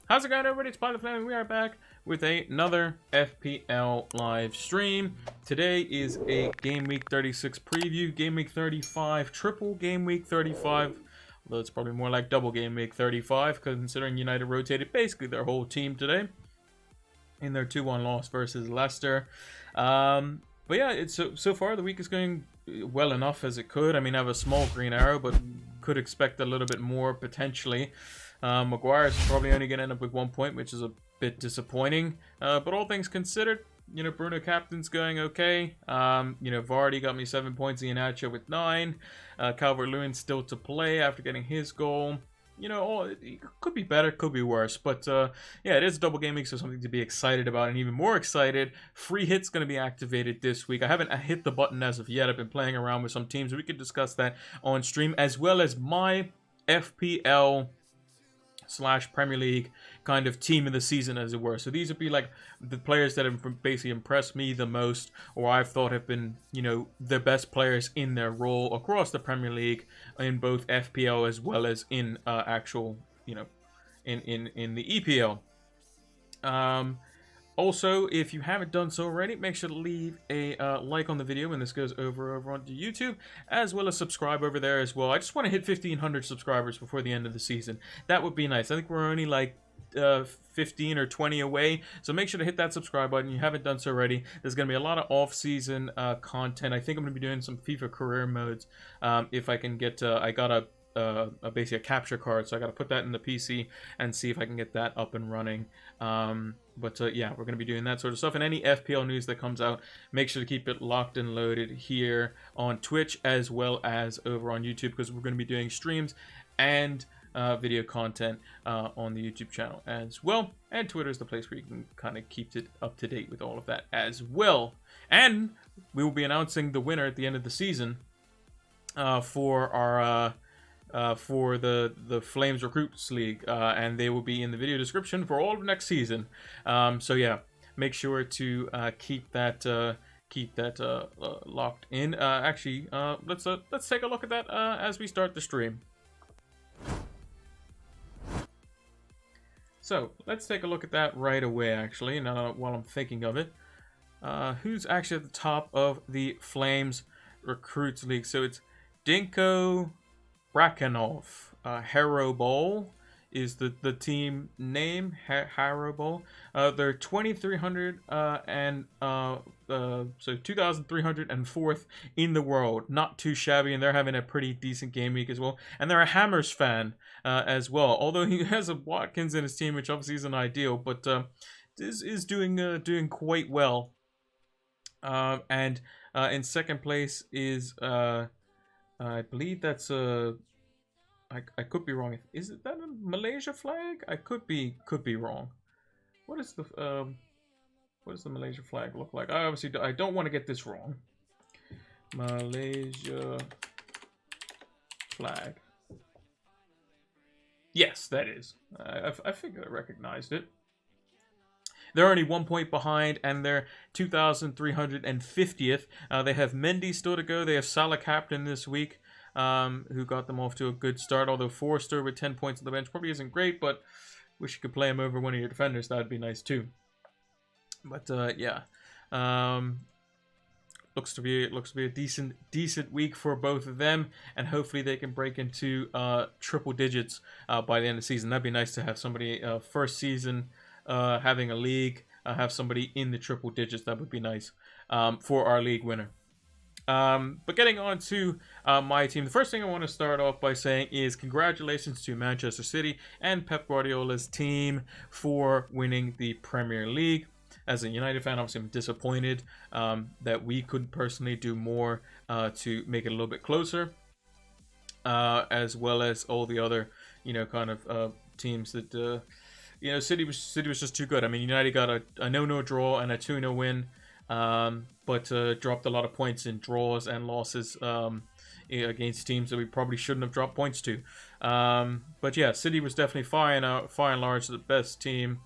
How's it going, everybody? It's Pilot Flame. We are back with another FPL live stream. Today is a Game Week 36 preview, Game Week 35, triple Game Week 35. Although it's probably more like double Game Week 35, considering United rotated basically their whole team today in their 2-1 loss versus Leicester. But yeah, it's so far the week is going well enough as it could. I mean, I have a small green arrow, but could expect a little bit more potentially. Maguire's probably only going to end up with 1 point, which is a bit disappointing. But all things considered, Bruno captain's going okay. Vardy got me 7 points, Iheanacho with 9. Calvert-Lewin still to play after getting his goal. It could be better, could be worse. But yeah, it is a double game week, so something to be excited about. And even more excited, free hit's going to be activated this week. I haven't hit the button as of yet. I've been playing around with some teams. We could discuss that on stream, as well as my FPL / Premier League kind of team of the season, as it were. So these would be like the players that have basically impressed me the most, or I've thought have been, the best players in their role across the Premier League, in both FPL as well as in actual, in the EPL. Also, if you haven't done so already, make sure to leave a like on the video when this goes over onto YouTube, as well as subscribe over there as well. I just want to hit 1,500 subscribers before the end of the season. That would be nice. I think we're only like 15 or 20 away, so make sure to hit that subscribe button if you haven't done so already. There's going to be a lot of off-season content. I think I'm going to be doing some FIFA career modes if I can get I got basically a capture card, so I got to put that in the PC and see if I can get that up and running. Yeah, we're going to be doing that sort of stuff. And any FPL news that comes out, make sure to keep it locked and loaded here on Twitch as well as over on YouTube, because we're going to be doing streams and video content on the YouTube channel as well. And Twitter is the place where you can kind of keep it up to date with all of that as well. And we will be announcing the winner at the end of the season for our for the Flames Recruits League, and they will be in the video description for all of next season. So yeah, make sure to keep that locked in. Let's take a look at that as we start the stream. So let's take a look at that right away. Actually, now while I'm thinking of it, who's actually at the top of the Flames Recruits League? So it's Dinko Brakanov. Harrow Bowl is the team name. Harrow Bowl. They're 2,300 so 2,304th in the world. Not too shabby, and they're having a pretty decent game week as well. And they're a Hammers fan as well. Although he has a Watkins in his team, which obviously isn't ideal, but is doing quite well. And in second place is I believe that's I could be wrong. Is that a Malaysia flag? I could be wrong. What does the Malaysia flag look like? I don't want to get this wrong. Malaysia flag. Yes, that is. I figured I recognized it. They're only 1 point behind, and they're 2,350th. They have Mendy still to go. They have Salah captain this week, who got them off to a good start. Although Forster with 10 points on the bench probably isn't great, but wish you could play him over one of your defenders. That'd be nice too. But yeah, looks to be a decent week for both of them, and hopefully they can break into triple digits by the end of the season. That'd be nice to have somebody first season having a league, have somebody in the triple digits. That would be nice for our league winner. But getting on to my team, the first thing I want to start off by saying is congratulations to Manchester City and Pep Guardiola's team for winning the Premier League. As a United fan, obviously I'm disappointed that we couldn't personally do more to make it a little bit closer, as well as all the other, kind of teams that, City was just too good. I mean, United got a 0-0 draw and a 2-0 win, but dropped a lot of points in draws and losses against teams that we probably shouldn't have dropped points to. But yeah, City was definitely far and large the best team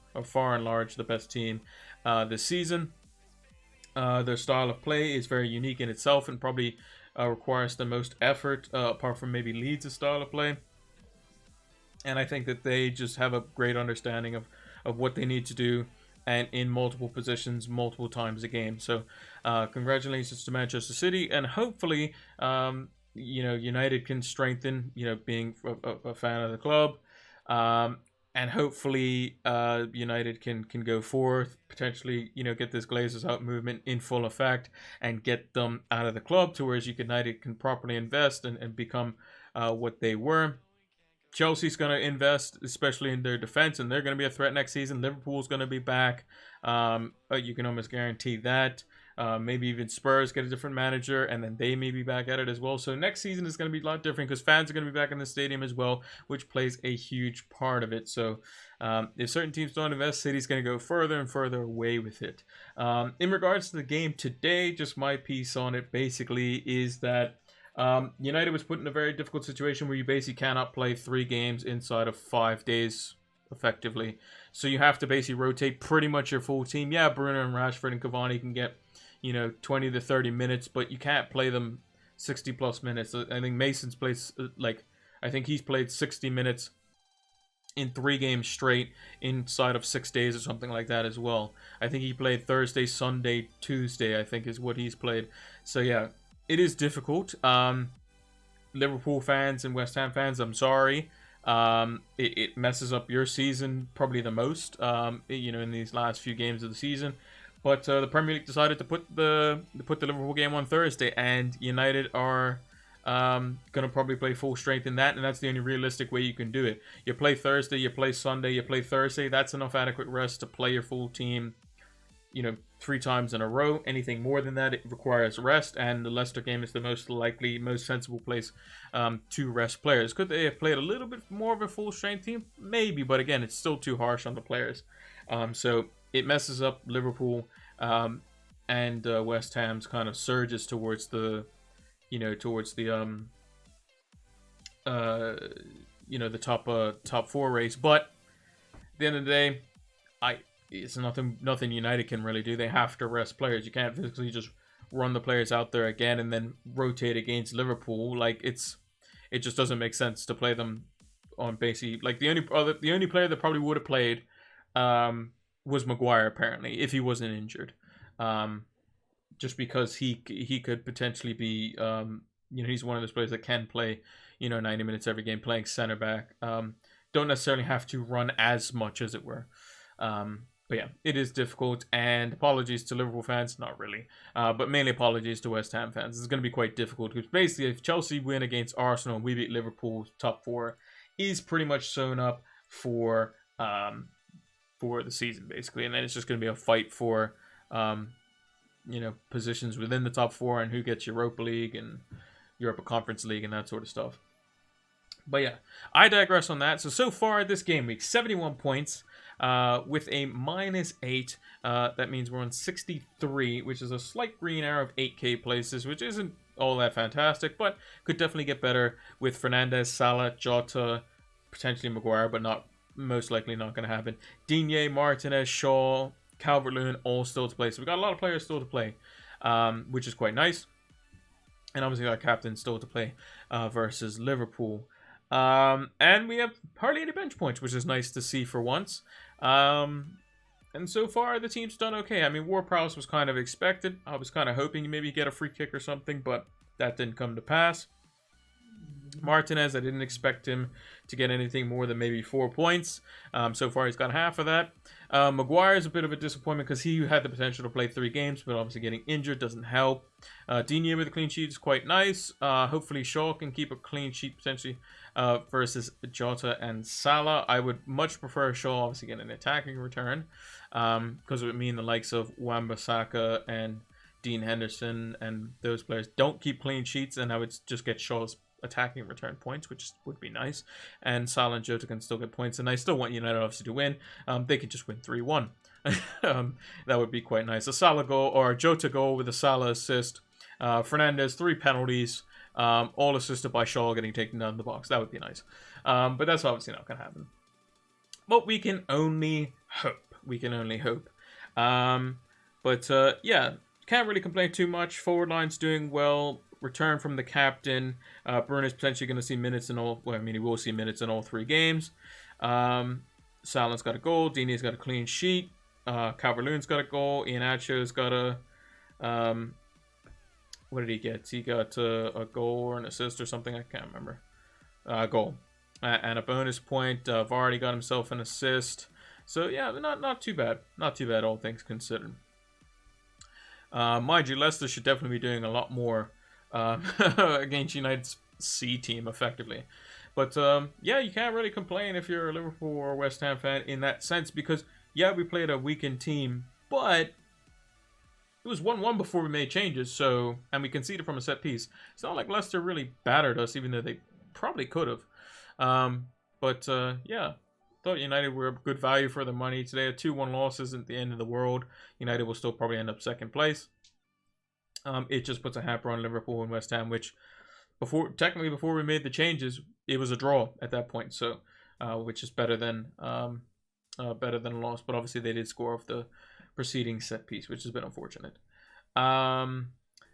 this season. Their style of play is very unique in itself and probably requires the most effort, apart from maybe Leeds' style of play. And I think that they just have a great understanding of what they need to do, and in multiple positions, multiple times a game. So, congratulations to Manchester City, and hopefully, United can strengthen. Being a fan of the club, and hopefully, United can go forth, potentially, get this Glazers out movement in full effect, and get them out of the club to where United can properly invest and become what they were. Chelsea's going to invest, especially in their defense, and they're going to be a threat next season. Liverpool's going to be back. You can almost guarantee that. Maybe even Spurs get a different manager, and then they may be back at it as well. So next season is going to be a lot different because fans are going to be back in the stadium as well, which plays a huge part of it. So if certain teams don't invest, City's going to go further and further away with it. In regards to the game today, just my piece on it basically is that United was put in a very difficult situation where you basically cannot play 3 games inside of 5 days effectively. So you have to basically rotate pretty much your full team. Yeah, Bruno and Rashford and Cavani can get, 20 to 30 minutes, but you can't play them 60 plus minutes. I think Mason's played, I think he's played 60 minutes in 3 games straight inside of 6 days or something like that as well. I think he played Thursday, Sunday, Tuesday, I think is what he's played. So yeah, it is difficult. Liverpool fans and West Ham fans, I'm sorry. It messes up your season probably the most, in these last few games of the season. But the Premier League decided to put the Liverpool game on Thursday, and United are going to probably play full strength in that, and that's the only realistic way you can do it. You play Thursday, you play Sunday, you play Thursday. That's enough adequate rest to play your full team, 3 times in a row. Anything more than that, it requires rest, and the Leicester game is the most likely, most sensible place to rest players. Could they have played a little bit more of a full strength team? Maybe, but again, it's still too harsh on the players. So it messes up Liverpool and West Ham's kind of surges towards the, the top 4 race. But at the end of the day, it's nothing United can really do. They have to rest players. You can't physically just run the players out there again and then rotate against Liverpool. It just doesn't make sense to play them on basically, the only player that probably would have played was Maguire, apparently, if he wasn't injured. Just because he could potentially be, he's one of those players that can play, 90 minutes every game playing center back. Don't necessarily have to run as much, as it were. But yeah, it is difficult, and apologies to Liverpool fans, not really, but mainly apologies to West Ham fans. It's going to be quite difficult because basically if Chelsea win against Arsenal and we beat Liverpool, top 4 is pretty much sewn up for the season basically, and then it's just going to be a fight for positions within the top 4 and who gets Europa League and Europa Conference League and that sort of stuff. But yeah, I digress on that. So far this game week, 71 points. With a -8, that means we're on 63, which is a slight green arrow of 8k places, which isn't all that fantastic, but could definitely get better with Fernandes, Salah, Jota, potentially Maguire, but most likely not going to happen. Digne, Martinez, Shaw, Calvert-Lewin, all still to play. So we've got a lot of players still to play, which is quite nice. And obviously our captain still to play versus Liverpool. And we have hardly any bench points, which is nice to see for once. And so far, the team's done okay. I mean, Ward-Prowse was kind of expected. I was kind of hoping maybe get a free kick or something, but that didn't come to pass. Martinez, I didn't expect him to get anything more than maybe 4 points. So far, he's got half of that. Maguire is a bit of a disappointment because he had the potential to play 3 games, but obviously getting injured doesn't help. Digne with a clean sheet is quite nice. Hopefully, Shaw can keep a clean sheet potentially versus Jota and Salah. I would much prefer Shaw obviously get an attacking return because it would mean the likes of Wan-Bissaka and Dean Henderson and those players don't keep clean sheets, and I would just get Shaw's attacking return points, which would be nice, and Salah and Jota can still get points, and I still want United obviously to win. They could just win 3-1. That would be quite nice. A Salah goal or a Jota goal with a Salah assist. Fernandes, 3 penalties, all assisted by Shaw getting taken down the box. That would be nice, but that's obviously not going to happen. But we can only hope. We can only hope. Yeah, can't really complain too much. Forward line's doing well. return from the captain. Bruno's potentially going to see minutes in all. Well, I mean, he will see minutes in all 3 games. Salon's got a goal. Dini's got a clean sheet. Calvert-Lewin's got a goal. Iheanacho's got a. What did he get? He got a goal or an assist or something. I can't remember. Goal. And a bonus point. Vardy got himself an assist. So yeah, not too bad. Not too bad, all things considered. Mind you, Leicester should definitely be doing a lot more against United's C team, effectively. But yeah, you can't really complain if you're a Liverpool or West Ham fan in that sense, because yeah, we played a weakened team, but it was 1-1 before we made changes, so, and we conceded from a set piece. It's not like Leicester really battered us, even though they probably could have. Yeah, thought United were a good value for the money today. A 2-1 loss isn't the end of the world. United will still probably end up 2nd place. It just puts a hamper on Liverpool and West Ham, which technically before we made the changes, it was a draw at that point. So, which is better than a loss. But obviously they did score off the preceding set piece, which has been unfortunate.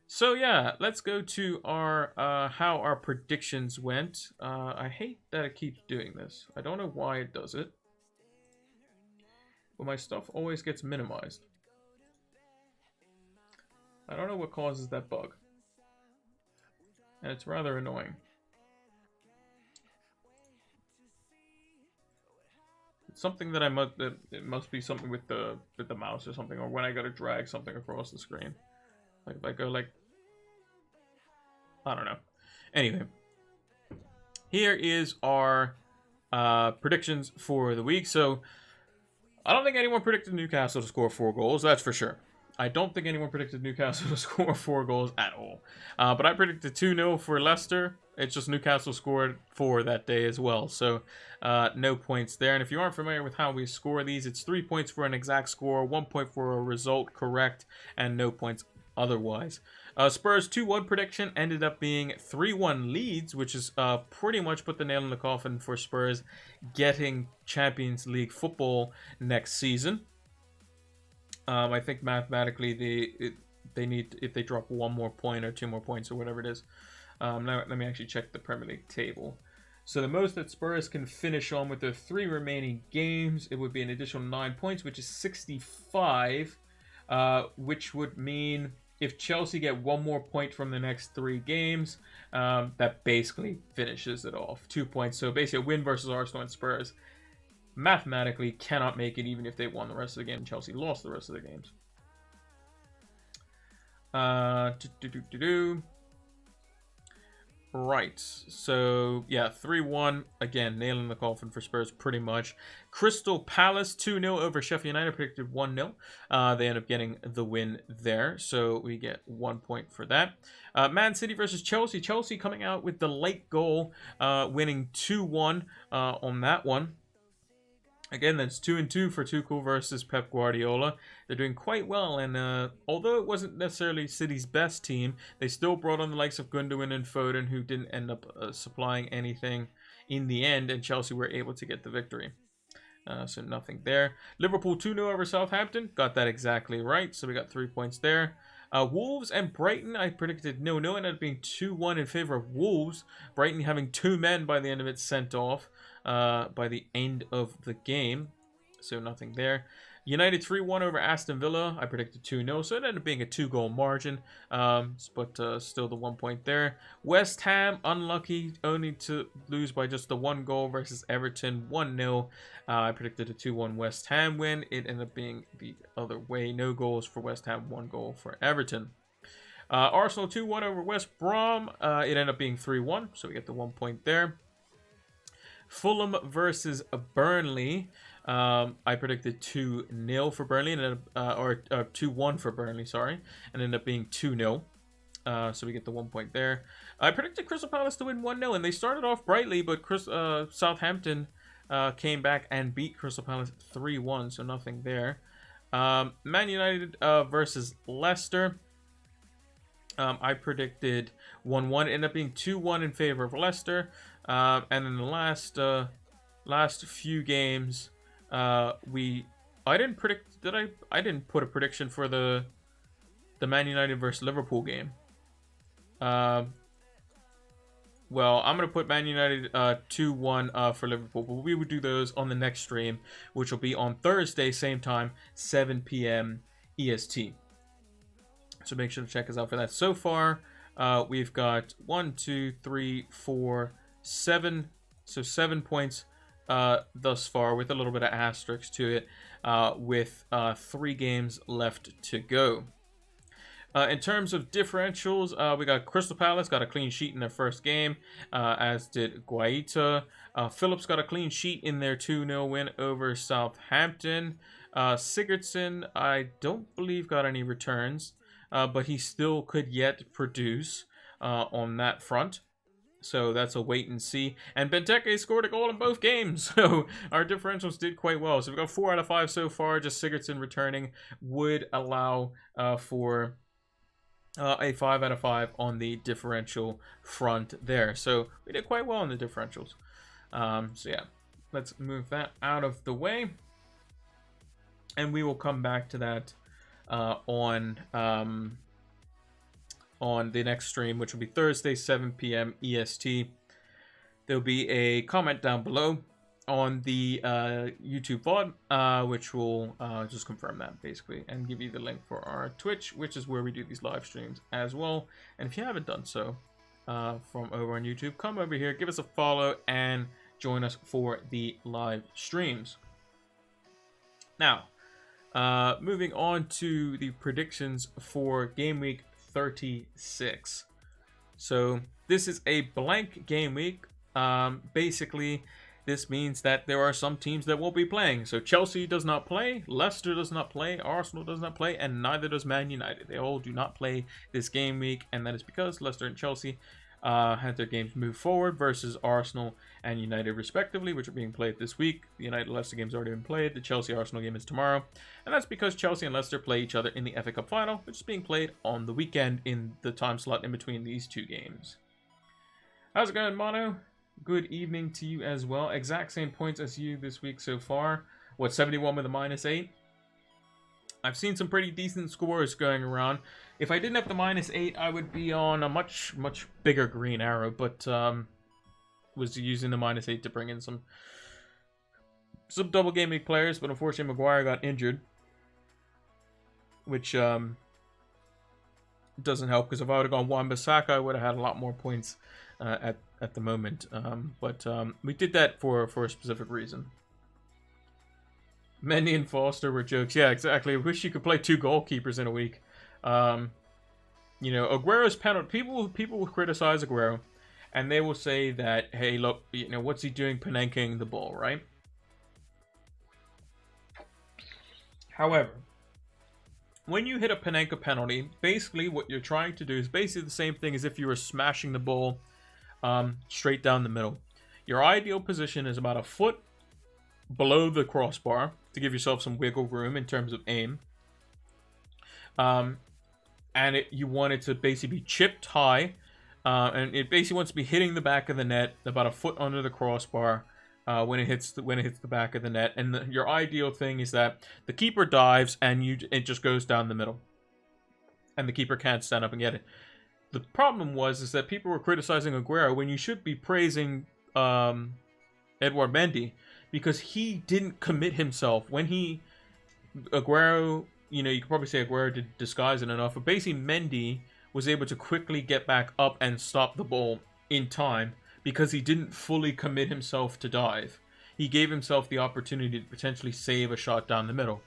So yeah, let's go to our how our predictions went. I hate that it keeps doing this. I don't know why it does it, but my stuff always gets minimized. I don't know what causes that bug, and it's rather annoying. It's something that it must be something with the mouse or something, or when I gotta drag something across the screen. Like if I go like, I don't know. Anyway, here is our predictions for the week. So I don't think anyone predicted Newcastle to score 4 goals. That's for sure. I don't think anyone predicted Newcastle to score 4 goals at all. But I predicted 2-0 for Leicester. It's just Newcastle scored 4 that day as well. So no points there. And if you aren't familiar with how we score these, it's 3 points for an exact score, 1 point for a result correct, and no points otherwise. Spurs 2-1 prediction ended up being 3-1 leads, which is pretty much put the nail in the coffin for Spurs getting Champions League football next season. I think mathematically they need, if they drop 1 more point or 2 more points or whatever it is. Now let me actually check the Premier League table. So the most that Spurs can finish on with their 3 remaining games, it would be an additional 9 points, which is 65, which would mean if Chelsea get 1 more point from the next 3 games, that basically finishes it off. 2 points. So basically a win versus Arsenal and Spurs mathematically cannot make it even if they won the rest of the game and Chelsea lost the rest of the games. Right, so yeah, 3-1, again, nailing the coffin for Spurs pretty much. Crystal Palace 2-0 over Sheffield United, predicted 1-0. They end up getting the win there, so we get 1 point for that. Man City versus Chelsea. Chelsea coming out with the late goal, winning 2-1 on that one. Again, that's 2-2 for Tuchel versus Pep Guardiola. They're doing quite well, and although it wasn't necessarily City's best team, they still brought on the likes of Gundogan and Foden, who didn't end up supplying anything in the end, and Chelsea were able to get the victory. So nothing there. Liverpool 2-0 over Southampton. Got that exactly right, so we got 3 points there. Wolves and Brighton, I predicted 0-0, ended up being 2-1 in favor of Wolves. Brighton having 2 men by the end of it sent off by the end of the game. So nothing there. United 3-1 over Aston Villa. I predicted 2-0, so it ended up being a 2-goal margin. But still the 1 point there. West Ham, unlucky, only to lose by just the 1 goal versus Everton, 1-0. I predicted a 2-1 West Ham win. It ended up being the other way. No goals for West Ham, 1 goal for Everton. Arsenal 2-1 over West Brom. It ended up being 3-1, so we get the 1 point there. Fulham versus Burnley. I predicted 2-0 for Burnley, and or 2-1 for Burnley, sorry, and ended up being 2-0. So we get the 1 point there. I predicted Crystal Palace to win 1-0, and they started off brightly, but Southampton came back and beat Crystal Palace 3-1, so nothing there. Man United versus Leicester. I predicted 1-1, ended up being 2-1 in favor of Leicester. And in the last few games, I didn't predict, did I? I didn't put a prediction for the Man United versus Liverpool game. Well, I'm going to put Man United 2-1 for Liverpool, but we would do those on the next stream, which will be on Thursday, same time, 7 p.m. EST. So make sure to check us out for that. So far, we've got 1, 2, 3, 4, 7. So 7 points thus far, with a little bit of asterisk to it, with 3 games left to go. In terms of differentials, we got Crystal Palace got a clean sheet in their first game, as did Guaita. Phillips got a clean sheet in their 2-0 win over Southampton. Sigurdsson, I don't believe got any returns, but he still could yet produce on that front. So that's a wait and see. And Benteke scored a goal in both games. So our differentials did quite well. So we've got 4 out of 5 so far. Just Sigurdsson returning would allow for a 5 out of 5 on the differential front there. So we did quite well on the differentials. So yeah, let's move that out of the way. And we will come back to that on the next stream, which will be Thursday, 7 p.m. EST. There'll be a comment down below on the YouTube VOD, which will just confirm that, basically, and give you the link for our Twitch, which is where we do these live streams as well. And if you haven't done so from over on YouTube, come over here, give us a follow, and join us for the live streams. Now, moving on to the predictions for Game Week 36. So this is a blank game week. Basically, this means that there are some teams that won't be playing. So Chelsea does not play, Leicester does not play, Arsenal does not play, and neither does Man United. They all do not play this game week, and that is because Leicester and Chelsea had their games move forward versus Arsenal and United respectively, which are being played this week. The United-Leicester game's already been played. The Chelsea-Arsenal game is tomorrow. And that's because Chelsea and Leicester play each other in the FA Cup final, which is being played on the weekend in the time slot in between these 2 games. How's it going, Mono? Good evening to you as well. Exact same points as you this week so far. What, 71 with a -8? I've seen some pretty decent scores going around. If I didn't have the -8, I would be on a much bigger green arrow, but was using the -8 to bring in some double game week players, but unfortunately Maguire got injured, which doesn't help, because if I would have gone Wan-Bissaka, I would have had a lot more points at the moment. But we did that for a specific reason. Mendy and Foster were jokes. Yeah, exactly. I wish you could play 2 goalkeepers in a week. You know, Aguero's penalty. People will criticize Aguero, and they will say that, hey, look, you know, what's he doing Panenkaing the ball, right? However, when you hit a Panenka penalty, basically what you're trying to do is basically the same thing as if you were smashing the ball straight down the middle. Your ideal position is about a foot below the crossbar to give yourself some wiggle room in terms of aim. And you want it to basically be chipped high, and it basically wants to be hitting the back of the net about a foot under the crossbar when it hits the back of the net. And your ideal thing is that the keeper dives and it just goes down the middle, and the keeper can't stand up and get it. The problem is that people were criticizing Aguero when you should be praising Edouard Mendy, because he didn't commit himself. When Aguero, you know, you could probably say Aguero did disguise it enough, but basically Mendy was able to quickly get back up and stop the ball in time because he didn't fully commit himself to dive. He gave himself the opportunity to potentially save a shot down the middle.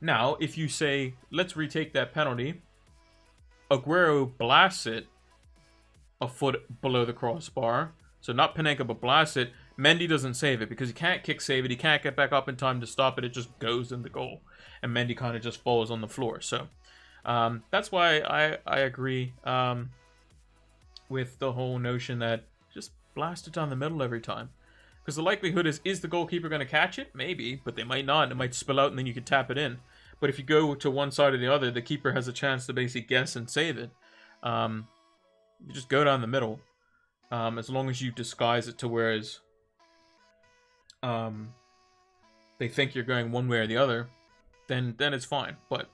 Now, if you say, let's retake that penalty, Aguero blasts it a foot below the crossbar, so not Panenka, but blasts it. Mendy doesn't save it because he can't kick save it. He can't get back up in time to stop it. It just goes in the goal, and Mendy kind of just falls on the floor. So that's why I agree with the whole notion that just blast it down the middle every time, because the likelihood is the goalkeeper going to catch it? Maybe, but they might not. It might spill out, and then you could tap it in. But if you go to one side or the other, the keeper has a chance to basically guess and save it. You just go down the middle, as long as you disguise it to whereas they think you're going one way or the other, then it's fine. But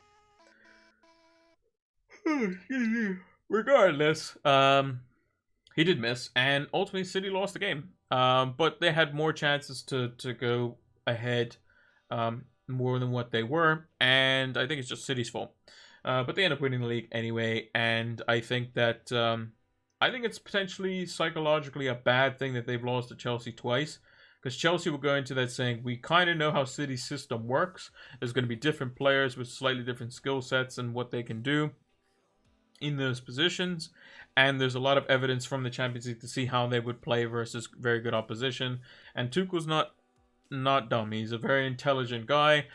Regardless, he did miss, and ultimately City lost the game. But they had more chances to go ahead, more than what they were, and I think it's just City's fault. But they end up winning the league anyway, and I think that I think it's potentially psychologically a bad thing that they've lost to Chelsea twice. Because Chelsea will go into that saying, we kind of know how City's system works. There's going to be different players with slightly different skill sets and what they can do in those positions. And there's a lot of evidence from the Champions League to see how they would play versus very good opposition. And Tuchel's not dumb. He's a very intelligent guy.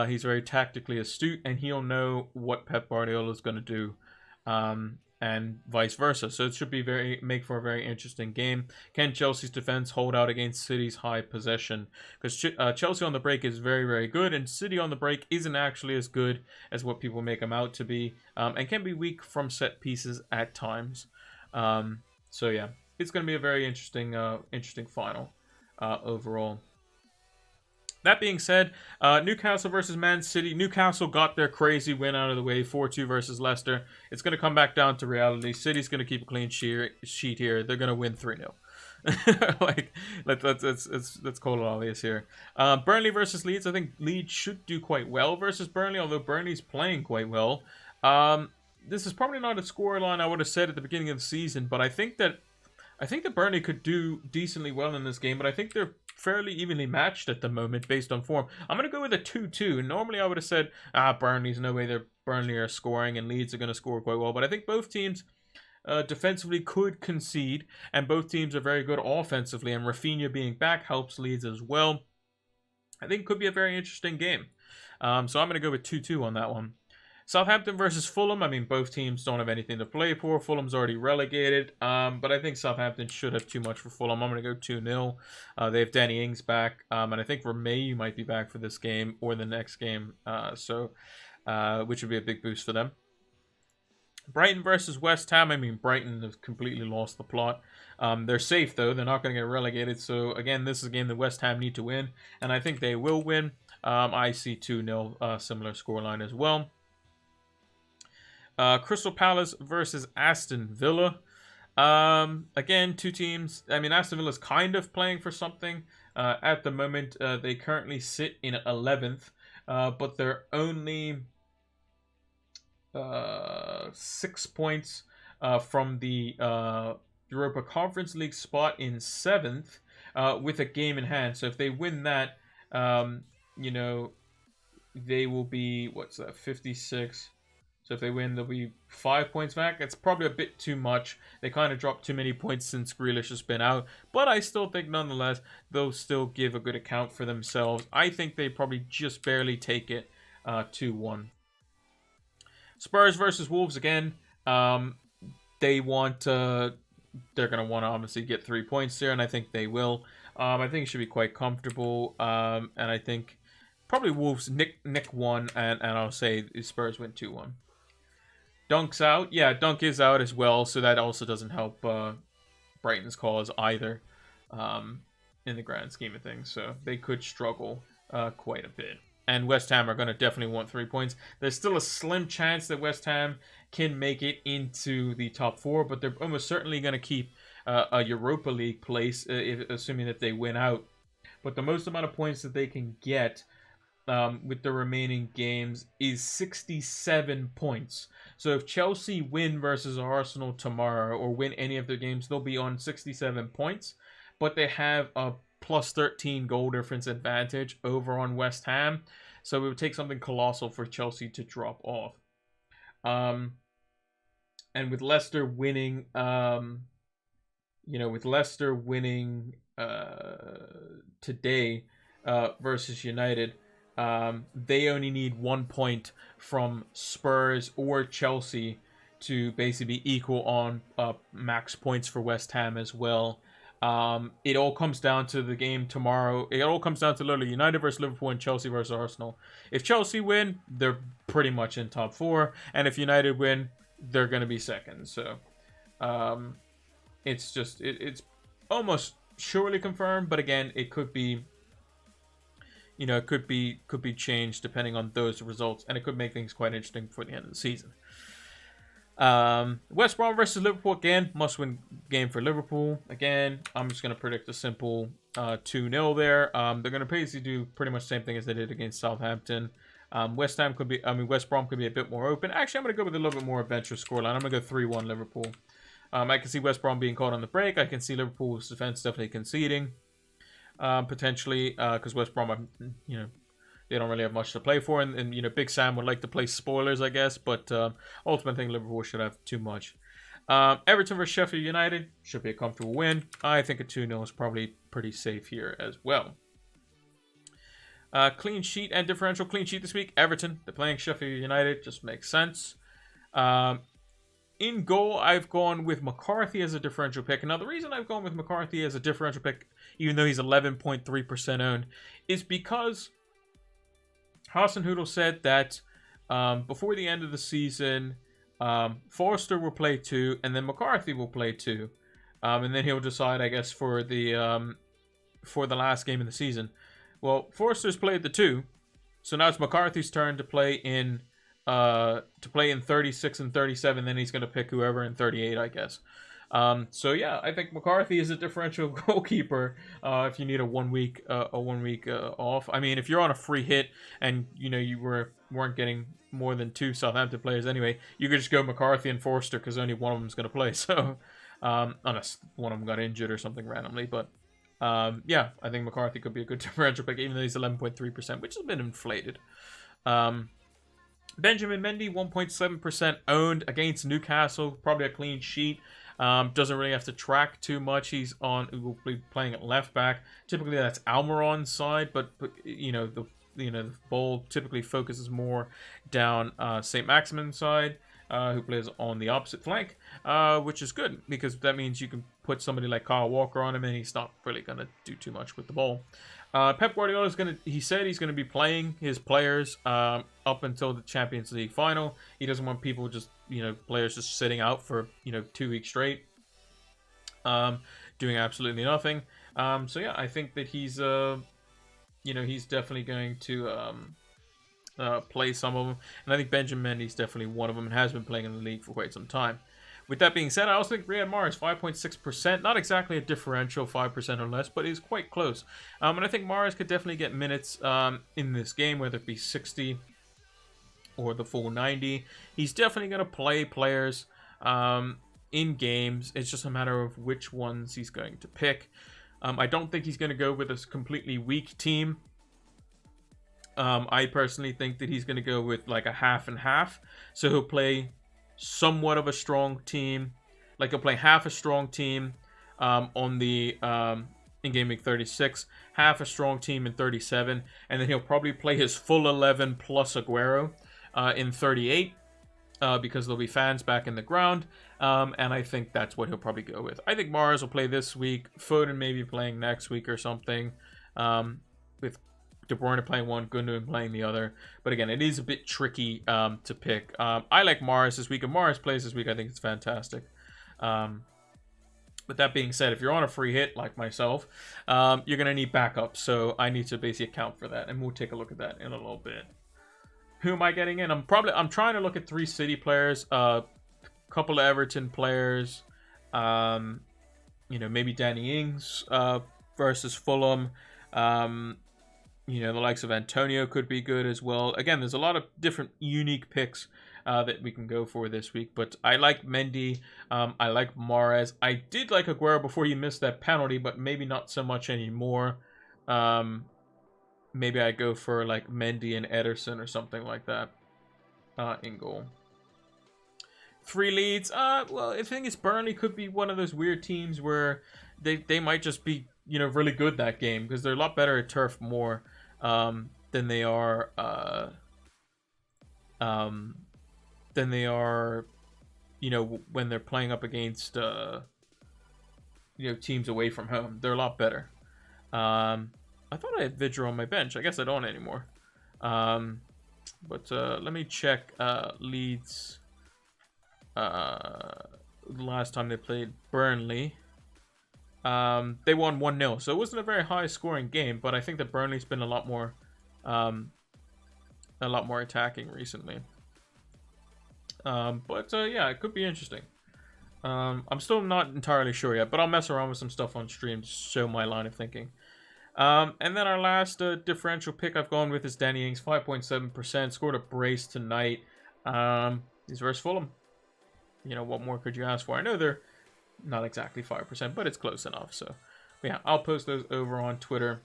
He's very tactically astute, and he'll know what Pep Guardiola is going to do. And vice versa. So it should be make for a very interesting game. Can Chelsea's defense hold out against City's high possession? Because Chelsea on the break is very, very good, and City on the break isn't actually as good as what people make them out to be, and can be weak from set pieces at times. So yeah, it's going to be a very interesting final overall. That being said, Newcastle versus Man City. Newcastle got their crazy win out of the way, 4-2 versus Leicester. It's going to come back down to reality. City's going to keep a clean sheet here. They're going to win 3-0. Like, let's call it obvious here. Burnley versus Leeds. I think Leeds should do quite well versus Burnley, although Burnley's playing quite well. This is probably not a scoreline I would have said at the beginning of the season, but I think that Burnley could do decently well in this game, but I think they're fairly evenly matched at the moment based on form. I'm going to go with a 2-2. Normally I would have said, Burnley's no way Burnley are scoring and Leeds are going to score quite well, but I think both teams defensively could concede, and both teams are very good offensively, and Rafinha being back helps Leeds as well. I think it could be a very interesting game. So I'm going to go with 2-2 on that one. Southampton versus Fulham. I mean, both teams don't have anything to play for. Fulham's already relegated, but I think Southampton should have too much for Fulham. I'm going to go 2-0. They have Danny Ings back, and I think Romeu might be back for this game or the next game, which would be a big boost for them. Brighton versus West Ham. I mean, Brighton has completely lost the plot. They're safe, though. They're not going to get relegated. So, again, this is a game that West Ham need to win, and I think they will win. I see 2-0, similar scoreline as well. Crystal Palace versus Aston Villa. Again, two teams. I mean, Aston Villa is kind of playing for something. At the moment, they currently sit in 11th, but they're only 6 points from the Europa Conference League spot in 7th, with a game in hand. So if they win that, they will be, 56. So if they win, they'll be 5 points back. It's probably a bit too much. They kind of dropped too many points since Grealish has been out. But I still think, nonetheless, they'll still give a good account for themselves. I think they probably just barely take it 2-1. Spurs versus Wolves again. They're going to want to obviously get 3 points here, and I think they will. I think it should be quite comfortable. And I think probably Wolves nick 1, and I'll say Spurs win 2-1. Dunk's out. Yeah, Dunk is out as well, so that also doesn't help Brighton's cause either in the grand scheme of things. So they could struggle quite a bit. And West Ham are going to definitely want 3 points. There's still a slim chance that West Ham can make it into the top 4, but they're almost certainly going to keep a Europa League place, assuming that they win out. But the most amount of points that they can get with the remaining games is 67 points. So if Chelsea win versus Arsenal tomorrow, or win any of their games, they'll be on 67 points. But they have a plus 13 goal difference advantage over on West Ham. So it would take something colossal for Chelsea to drop off. And with Leicester winning, today versus United, they only need 1 point from Spurs or Chelsea to basically be equal on max points for West Ham as well. It all comes down to the game tomorrow. It all comes down to literally United versus Liverpool and Chelsea versus Arsenal. If Chelsea win, they're pretty much in top 4. And if United win, they're going to be second. So it's almost surely confirmed. But again, it could be, it could be changed depending on those results. And it could make things quite interesting before the end of the season. West Brom versus Liverpool again, must-win game for Liverpool. Again, I'm just gonna predict a simple 2-0 there. They're gonna basically do pretty much the same thing as they did against Southampton. West Brom could be a bit more open. Actually, I'm gonna go with a little bit more adventurous scoreline. I'm gonna go 3-1 Liverpool. I can see West Brom being caught on the break. I can see Liverpool's defense definitely conceding, potentially, because West Brom, they don't really have much to play for, and Big Sam would like to play spoilers, I guess, but ultimately I think Liverpool should have too much. Everton versus Sheffield United should be a comfortable win. I think a 2-0 is probably pretty safe here as well. Clean sheet and differential. Clean sheet this week, Everton. They're playing Sheffield United, just makes sense. In goal, I've gone with McCarthy as a differential pick. Now, the reason I've gone with McCarthy as a differential pick, even though he's 11.3% owned, is because Hasenhüttl said that before the end of the season, Forster will play 2, and then McCarthy will play 2, and then he'll decide, I guess, for the last game of the season. Well, Forster's played the 2, so now it's McCarthy's turn to play in 36 and 37. Then he's going to pick whoever in 38, I guess. So yeah, I think McCarthy is a differential goalkeeper if you need a 1 week off. I mean, if you're on a free hit and you weren't getting more than 2 Southampton players anyway, you could just go McCarthy and Forster because only one of them is going to play. So unless one of them got injured or something randomly, but yeah, I think McCarthy could be a good differential pick, even though he's 11.3%, which has been inflated. Benjamin Mendy, 1.7% owned against Newcastle, probably a clean sheet. Doesn't really have to track too much. Will be playing at left back. Typically that's Almiron's side, but the ball typically focuses more down St. Maximin's side, who plays on the opposite flank, which is good because that means you can put somebody like Kyle Walker on him and he's not really gonna do too much with the ball. Pep Guardiola he said he's gonna be playing his players up until the Champions League final. He doesn't want people players just sitting out for 2 weeks straight, doing absolutely nothing. So yeah, I think that he's he's definitely going to play some of them, and I think Benjamin Mendy's definitely one of them and has been playing in the league for quite some time. With that being said, I also think Riyad Mahrez, 5.6%. Not exactly a differential, 5% or less, but is quite close. And I think Mahrez could definitely get minutes in this game, whether it be 60 or the full 90. He's definitely going to play players in games. It's just a matter of which ones he's going to pick. I don't think he's going to go with a completely weak team. I personally think that he's going to go with like a half and half. So he'll play somewhat of a strong team, like he'll play half a strong team on the in Game Week 36, half a strong team in 37, and then he'll probably play his full 11 plus Aguero in 38 because there'll be fans back in the ground, and I think that's what he'll probably go with. I think Mahrez will play this week, Foden maybe playing next week or something, with De Bruyne playing one, Gundogan playing the other. But again, it is a bit tricky to pick. I like Mahrez this week. If Mahrez plays this week, I think it's fantastic. But that being said, if you're on a free hit like myself, you're going to need backup. So I need to basically account for that. And we'll take a look at that in a little bit. Who am I getting in? I'm trying to look at 3 City players, a couple of Everton players, maybe Danny Ings versus Fulham. The likes of Antonio could be good as well. Again, there's a lot of different unique picks that we can go for this week. But I like Mendy. I like Mahrez. I did like Aguero before he missed that penalty, but maybe not so much anymore. Maybe I go for like Mendy and Ederson or something like that in goal. 3 leads. Well, I think it's Burnley could be one of those weird teams where they might just be really good that game because they're a lot better at Turf Moor than they are when they're playing up against teams away from home. They're a lot better. I thought I had Vidra on my bench. I guess I don't anymore. But let me check Leeds. Last time they played Burnley. They won 1-0, so it wasn't a very high scoring game, but I think that Burnley's been a lot more attacking recently. Yeah, it could be interesting. I'm still not entirely sure yet, but I'll mess around with some stuff on stream to show my line of thinking. And then our last differential pick I've gone with is Danny Ings, 5.7%. Scored a brace tonight. He's versus Fulham. You know, what more could you ask for? I know they're not exactly 5%, but it's close enough. So, yeah, I'll post those over on Twitter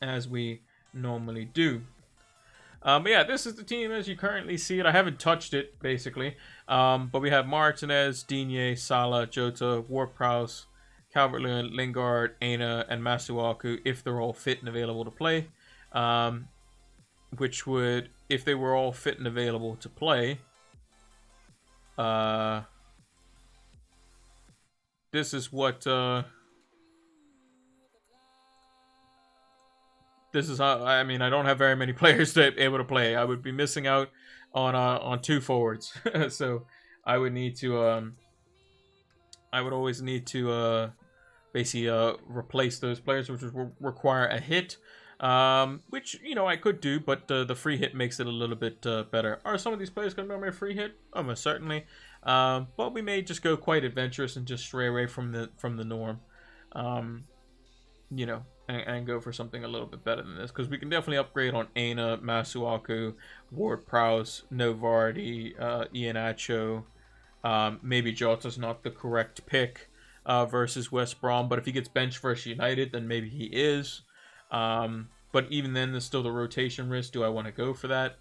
as we normally do. But yeah, this is the team as you currently see it. I haven't touched it, basically. But we have Martinez, Digne, Salah, Jota, Ward-Prowse, Calvert-Lewin, Lingard, Aina, and Masuaku, if they're all fit and available to play. Which would, if they were all fit and available to play, this is what, this is how, I mean, I don't have very many players to be able to play. I would be missing out on 2 forwards. So I would need to, I would always need to, basically, replace those players, which would require a hit. Which, you know, I could do, but the free hit makes it a little bit better. Are some of these players going to be a free hit? Almost certainly. But we may just go quite adventurous and just stray away from the norm. You know, and go for something a little bit better than this, because we can definitely upgrade on Aina, Masuaku, Ward-Prowse, Novardi, Iheanacho. Maybe Jota's not the correct pick versus West Brom, but if he gets benched versus United, then maybe he is. But even then, there's still the rotation risk. Do I want to go for that?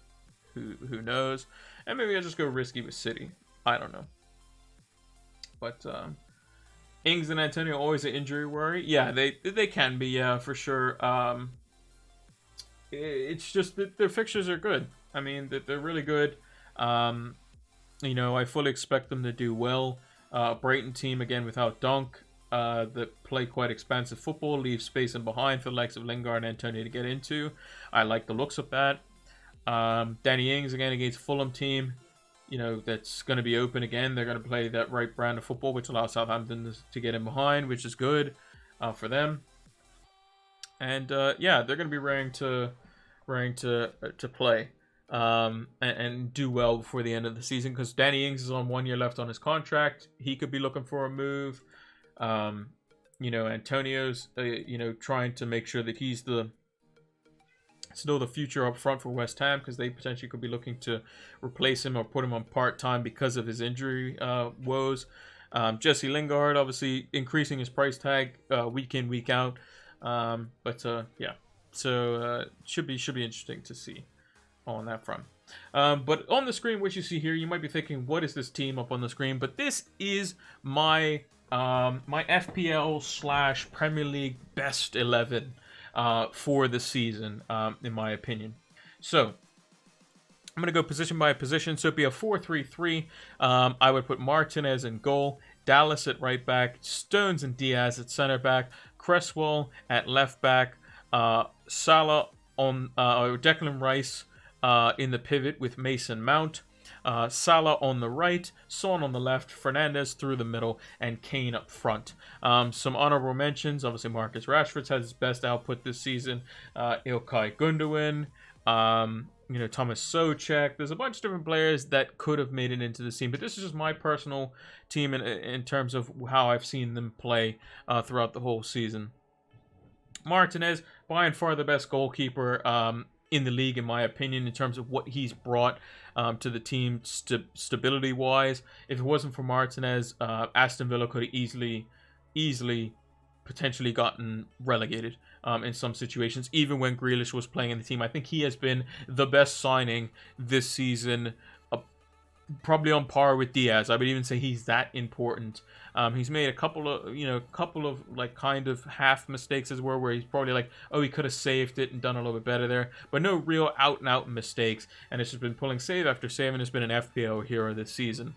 Who knows? And maybe I'll just go risky with City. I don't know. But Ings and Antonio always an injury worry. Yeah, they can be, yeah, for sure. It's just that their fixtures are good. I mean, they're really good. You know, I fully expect them to do well. Brighton team, again, without Dunk, that play quite expansive football, leave space in behind for the likes of Lingard and Antonio to get into. I like the looks of that. Danny Ings, again, against Fulham team, you know, that's going to be open again. They're going to play that right brand of football, which allows Southampton to get in behind, which is good for them. And yeah, they're going to be raring to play and do well before the end of the season, because Danny Ings is on 1 year left on his contract. He could be looking for a move. You know, Antonio's you know, trying to make sure that he's still the future up front for West Ham, because they potentially could be looking to replace him or put him on part-time because of his injury woes. Jesse Lingard, obviously increasing his price tag week in, week out. Yeah, so should be interesting to see on that front. But on the screen, what you see here, you might be thinking, what is this team up on the screen? But this is my my FPL / Premier League best 11 for the season, in my opinion. So I'm going to go position by position. So it'd be a 4-3-3. I would put Martinez in goal, Dallas at right back, Stones and Diaz at center back, Cresswell at left back, Salah on Declan Rice in the pivot with Mason Mount, Salah on the right, Son on the left, Fernandes through the middle, and Kane up front. Some honorable mentions, obviously Marcus Rashford's had his best output this season, Ilkay Gundogan, you know, Thomas Soucek. There's a bunch of different players that could have made it into the team, but this is just my personal team in terms of how I've seen them play throughout the whole season. Martinez, by and far the best goalkeeper in the league, in my opinion, in terms of what he's brought to the team stability-wise. If it wasn't for Martinez, Aston Villa could have easily potentially gotten relegated in some situations, even when Grealish was playing in the team. I think he has been the best signing this season, probably on par with Diaz. I would even say he's that important. He's made a couple of like kind of half mistakes as well, where he's probably like, oh, he could have saved it and done a little bit better there, but no real out and out mistakes, and it's just been pulling save after save, and it's been an FPL hero this season.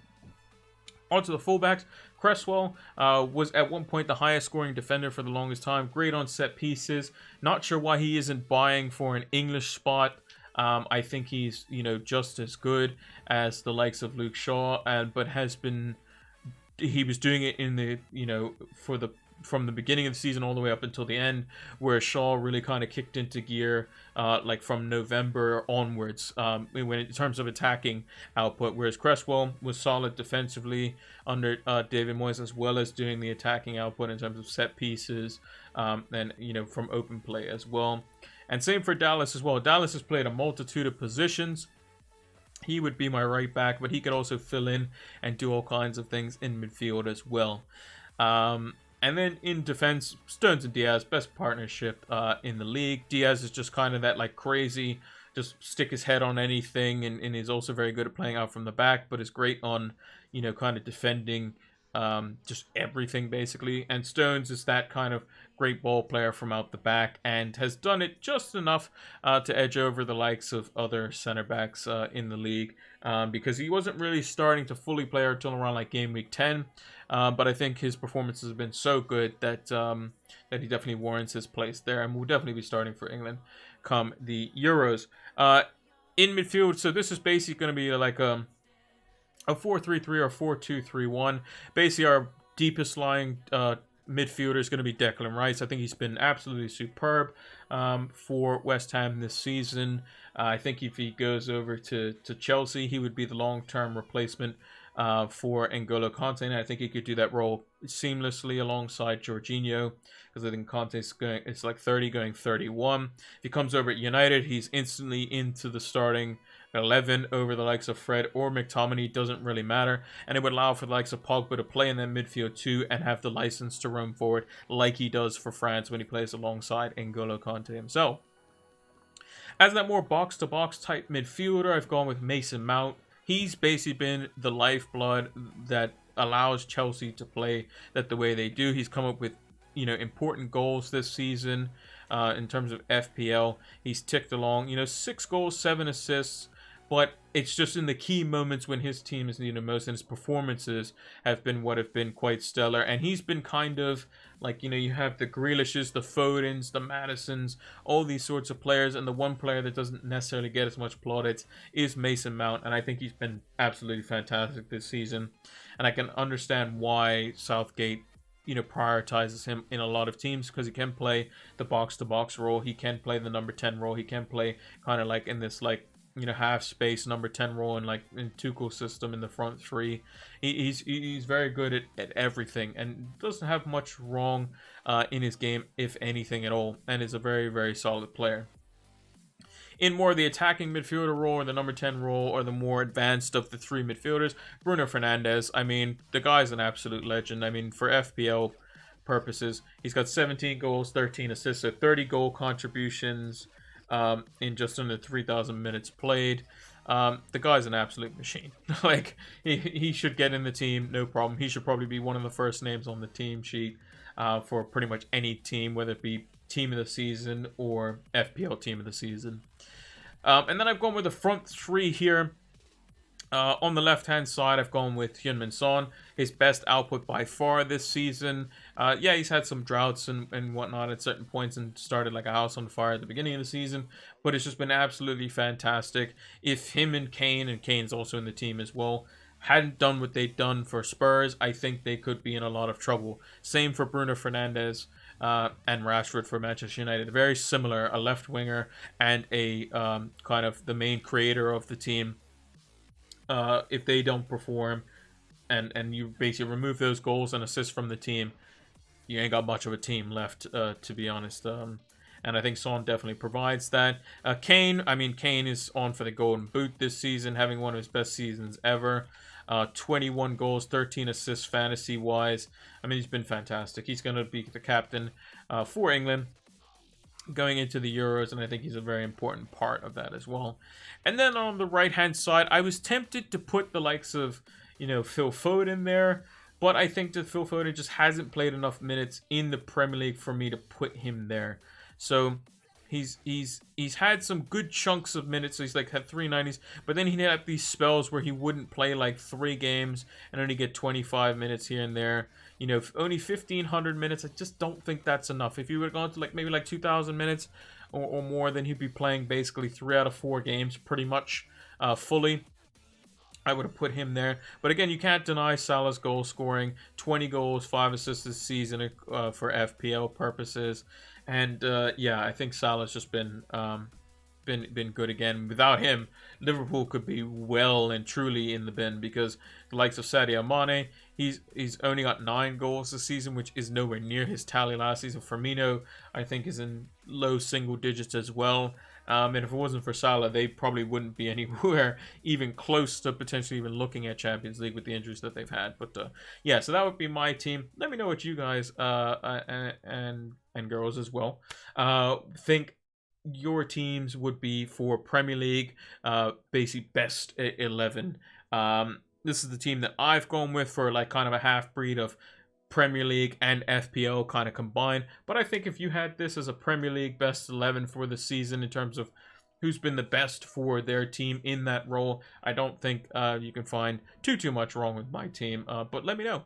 On to the fullbacks. Cresswell was at one point the highest scoring defender for the longest time. Great on set pieces. Not sure why he isn't vying for an English spot. I think he's, you know, just as good as the likes of Luke Shaw, but he was doing it in the, you know, for the from the beginning of the season all the way up until the end, where Shaw really kind of kicked into gear like from November onwards in terms of attacking output, whereas Cresswell was solid defensively under David Moyes, as well as doing the attacking output in terms of set pieces and, you know, from open play as well. And same for Dallas as well. Dallas has played a multitude of positions. He would be my right back, but he could also fill in and do all kinds of things in midfield as well. And then in defense, Stones and Diaz, best partnership in the league. Diaz is just kind of that like crazy, just stick his head on anything, and is also very good at playing out from the back, but is great on, you know, kind of defending just everything basically. And Stones is that kind of great ball player from out the back, and has done it just enough to edge over the likes of other center backs in the league, because he wasn't really starting to fully play until around like game week 10. But I think his performances have been so good that that he definitely warrants his place there, and will definitely be starting for England come the Euros. In midfield, so this is basically going to be like a 4-3-3 or 4-2-3-1. Basically, our deepest lying midfielder is going to be Declan Rice. I think he's been absolutely superb for West Ham this season. I think if he goes over to Chelsea, he would be the long-term replacement for N'Golo Kanté, and I think he could do that role seamlessly alongside Jorginho, because I think Kante's going, it's like 30 going 31. If he comes over at United, he's instantly into the starting 11 over the likes of Fred or McTominay. Doesn't really matter, and it would allow for the likes of Pogba to play in that midfield too, and have the license to roam forward like he does for France when he plays alongside N'Golo Kanté himself. As that more box-to-box type midfielder, I've gone with Mason Mount. He's basically been the lifeblood that allows Chelsea to play that the way they do. He's come up with, you know, important goals this season in terms of FPL. He's ticked along, you know, 6 goals, 7 assists, but it's just in the key moments when his team is needed most, and his performances have been what have been quite stellar. And he's been kind of like, you know, you have the Grealishes, the Fodens, the Madisons, all these sorts of players, and the one player that doesn't necessarily get as much plaudits is Mason Mount, and I think he's been absolutely fantastic this season. And I can understand why Southgate, you know, prioritizes him in a lot of teams, because he can play the box-to-box role, he can play the number 10 role, he can play kind of like in this like, you know, half space number 10 role, and like in Tuchel's system in the front three. He's very good at everything, and doesn't have much wrong in his game, if anything at all, and is a very, very solid player. In more of the attacking midfielder role, or the number 10 role, or the more advanced of the 3 midfielders, Bruno Fernandes. I mean, the guy's an absolute legend. I mean, for FPL purposes, he's got 17 goals, 13 assists, so 30 goal contributions in just under 3,000 minutes played. The guy's an absolute machine. Like, he should get in the team, no problem. He should probably be one of the first names on the team sheet for pretty much any team, whether it be team of the season or FPL team of the season. And then I've gone with the front 3 here. On the left-hand side, I've gone with Heung-min Son, his best output by far this season. Yeah, he's had some droughts and whatnot at certain points, and started like a house on fire at the beginning of the season, but it's just been absolutely fantastic. If him and Kane's also in the team as well, hadn't done what they've done for Spurs, I think they could be in a lot of trouble. Same for Bruno Fernandes and Rashford for Manchester United. Very similar, a left winger and a kind of the main creator of the team. If they don't perform, and you basically remove those goals and assists from the team, you ain't got much of a team left, to be honest. And I think Son definitely provides that. Kane, I mean, Kane is on for the Golden Boot this season, having one of his best seasons ever. 21 goals, 13 assists fantasy-wise. I mean, he's been fantastic. He's going to be the captain for England going into the Euros, and I think he's a very important part of that as well. And then on the right-hand side, I was tempted to put the likes of, you know, Phil Foden there, but I think that Phil Foden just hasn't played enough minutes in the Premier League for me to put him there. So he's had some good chunks of minutes. So he's like had 390s, but then he had these spells where he wouldn't play like 3 games and only get 25 minutes here and there. You know, only 1,500 minutes. I just don't think that's enough. If you would have gone to like maybe like 2,000 minutes or more, then he'd be playing basically 3 out of 4 games pretty much fully. I would have put him there. But again, you can't deny Salah's goal scoring. 20 goals, 5 assists this season for FPL purposes. And yeah, I think Salah's just been good again. Without him, Liverpool could be well and truly in the bin, because the likes of Sadio Mane, he's only got 9 goals this season, which is nowhere near his tally last season. Firmino, I think, is in low single digits as well. And if it wasn't for Salah, they probably wouldn't be anywhere even close to potentially even looking at Champions League with the injuries that they've had. But yeah, so that would be my team. Let me know what you guys and girls as well think your teams would be for Premier League, basically best 11. This is the team that I've gone with for like kind of a half breed of Premier League and FPL kind of combined. But I think if you had this as a Premier League best 11 for the season in terms of who's been the best for their team in that role, I don't think you can find too much wrong with my team. But let me know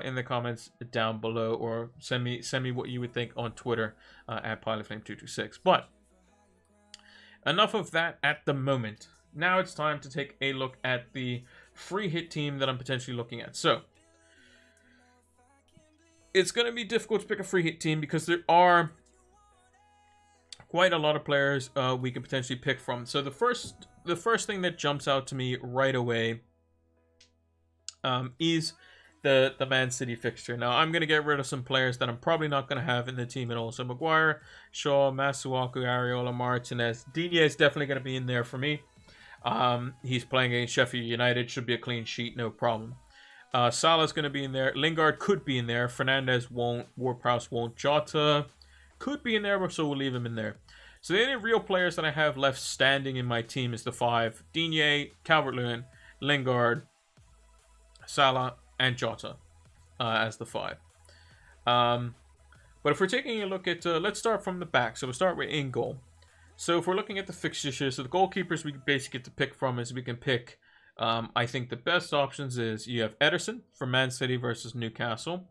in the comments down below, or send me what you would think on Twitter at PilotFlame226. But enough of that at the moment. Now it's time to take a look at the free hit team that I'm potentially looking at. So it's going to be difficult to pick a free hit team because there are quite a lot of players we can potentially pick from. So the first thing that jumps out to me right away is the Man City fixture. Now I'm going to get rid of some players that I'm probably not going to have in the team at all. So Maguire, Shaw, Masuaku, Areola, Martinez. Digne is definitely going to be in there for me. He's playing against Sheffield United. Should be a clean sheet, no problem. Salah's going to be in there. Lingard could be in there. Fernandez won't. Ward-Prowse won't. Jota could be in there, so we'll leave him in there. So the only real players that I have left standing in my team is the 5. Digne, Calvert-Lewin, Lingard, Salah, and Jota as the 5. But if we're taking a look at... let's start from the back. So we'll start with in goal. So if we're looking at the fixtures here, so the goalkeepers we basically get to pick from is we can pick... I think the best options is you have Ederson for Man City versus Newcastle.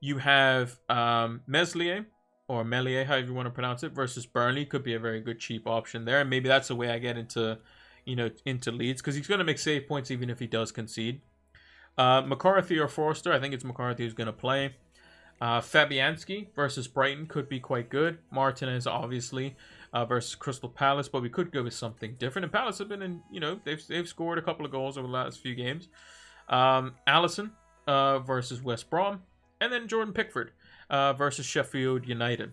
You have Meslier, or Meslier, however you want to pronounce it, versus Burnley. Could be a very good cheap option there. And maybe that's the way I get into, into Leeds, because he's going to make save points even if he does concede. McCarthy or Forster, I think it's McCarthy who's going to play. Fabianski versus Brighton could be quite good. Martinez, obviously, versus Crystal Palace, but we could go with something different. And Palace have been in, they've scored a couple of goals over the last few games. Alisson versus West Brom, and then Jordan Pickford versus Sheffield United.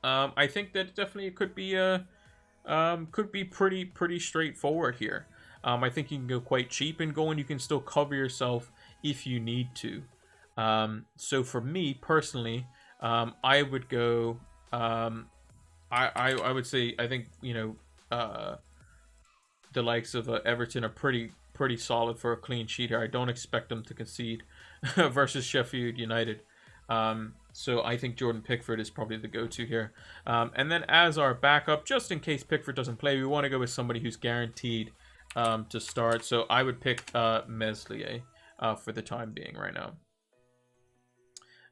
I think that definitely could be pretty straightforward here. I think you can go quite cheap in goal, and you can still cover yourself if you need to. So for me personally, I would go. I would say I think the likes of Everton are pretty solid for a clean sheet here. I don't expect them to concede versus Sheffield United. So I think Jordan Pickford is probably the go-to here. And then as our backup, just in case Pickford doesn't play, we want to go with somebody who's guaranteed to start. So I would pick Meslier for the time being right now.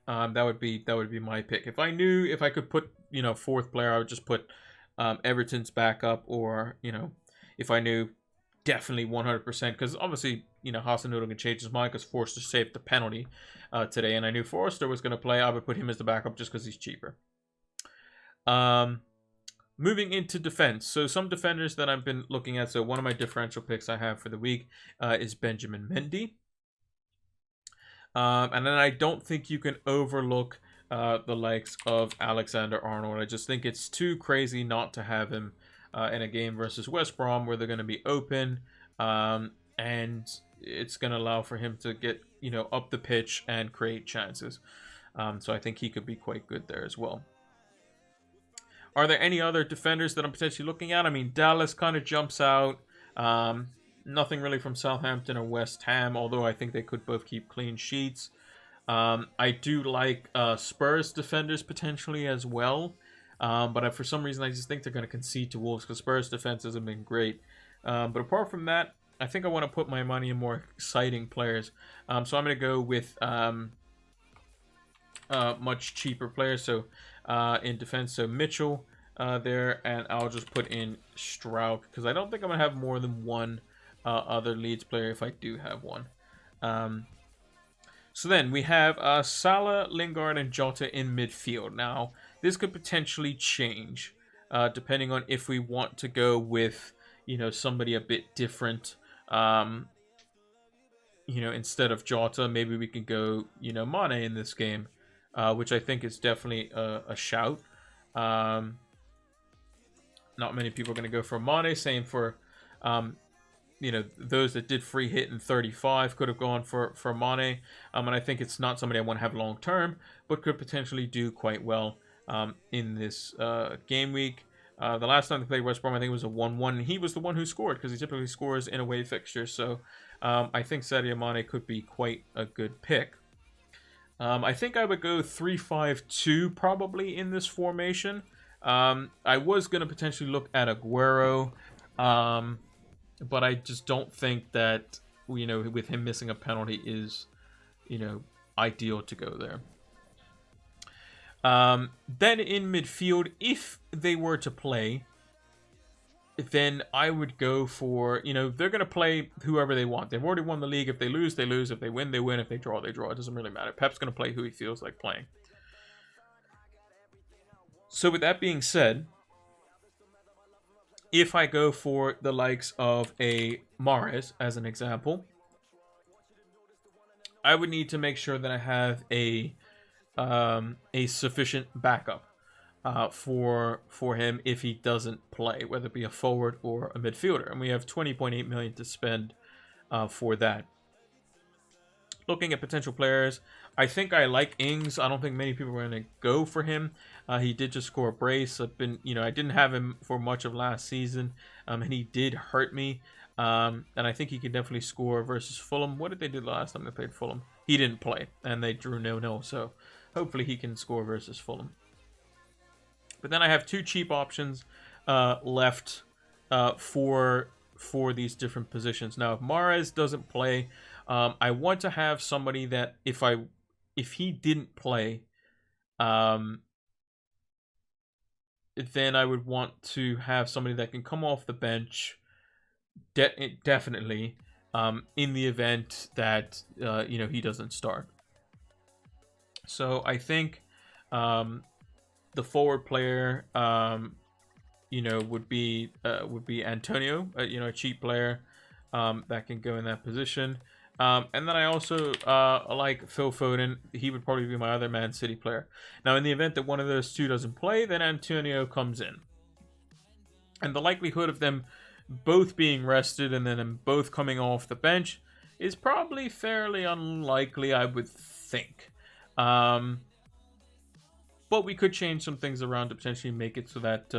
That would be my pick. If I could put fourth player, I would just put Everton's backup, or if I knew definitely 100%, because obviously Hasenhüttl can change his mind because Forster saved the penalty today, and I knew Forster was going to play. I would put him as the backup just because he's cheaper. Moving into defense, so some defenders that I've been looking at. So one of my differential picks I have for the week is Benjamin Mendy. And then I don't think you can overlook the likes of Alexander-Arnold. I just think it's too crazy not to have him in a game versus West Brom where they're going to be open, and it's going to allow for him to get up the pitch and create chances. So I think he could be quite good there as well. Are there any other defenders that I'm potentially looking at? I mean, Dallas kind of jumps out. Nothing really from Southampton or West Ham, although I think they could both keep clean sheets. I do like Spurs defenders potentially as well. But for some reason, I just think they're going to concede to Wolves because Spurs defense hasn't been great. But apart from that, I think I want to put my money in more exciting players. So I'm going to go with much cheaper players. So in defense, so Mitchell there, and I'll just put in Struijk because I don't think I'm going to have more than one other Leeds player if I do have one. So then we have Salah, Lingard, and Jota in midfield. Now, this could potentially change depending on if we want to go with, somebody a bit different. Instead of Jota, maybe we can go, Mane in this game, which I think is definitely a shout. Not many people are going to go for Mane. Same for, those that did free hit in 35 could have gone for Mane. And I think it's not somebody I want to have long term, but could potentially do quite well in this game week. The last time they played West Brom, I think it was a 1-1. And he was the one who scored because he typically scores in away fixtures. So I think Sadio Mane could be quite a good pick. I think I would go 3-5-2 probably in this formation. I was going to potentially look at Aguero, but I just don't think that, with him missing a penalty is, ideal to go there. Then in midfield, if they were to play, then I would go for, they're going to play whoever they want. They've already won the league. If they lose, they lose. If they win, they win. If they draw, they draw. It doesn't really matter. Pep's going to play who he feels like playing. So with that being said, if I go for the likes of a Mahrez, as an example, I would need to make sure that I have a sufficient backup for him if he doesn't play, whether it be a forward or a midfielder. And we have 20.8 million to spend for that. Looking at potential players, I think I like Ings. I don't think many people are going to go for him. He did just score a brace. I didn't have him for much of last season, and he did hurt me. And I think he could definitely score versus Fulham. What did they do the last time they played Fulham? He didn't play, and they drew 0-0. So hopefully he can score versus Fulham. But then I have two cheap options left for these different positions. Now, if Mahrez doesn't play, I want to have somebody that if he didn't play, then I would want to have somebody that can come off the bench, definitely, in the event that he doesn't start. So I think the forward player, would be Antonio, a cheap player that can go in that position. And then I also like Phil Foden. He would probably be my other Man City player. Now, in the event that one of those two doesn't play, then Antonio comes in. And the likelihood of them both being rested and then them both coming off the bench is probably fairly unlikely, I would think. But we could change some things around to potentially make it so that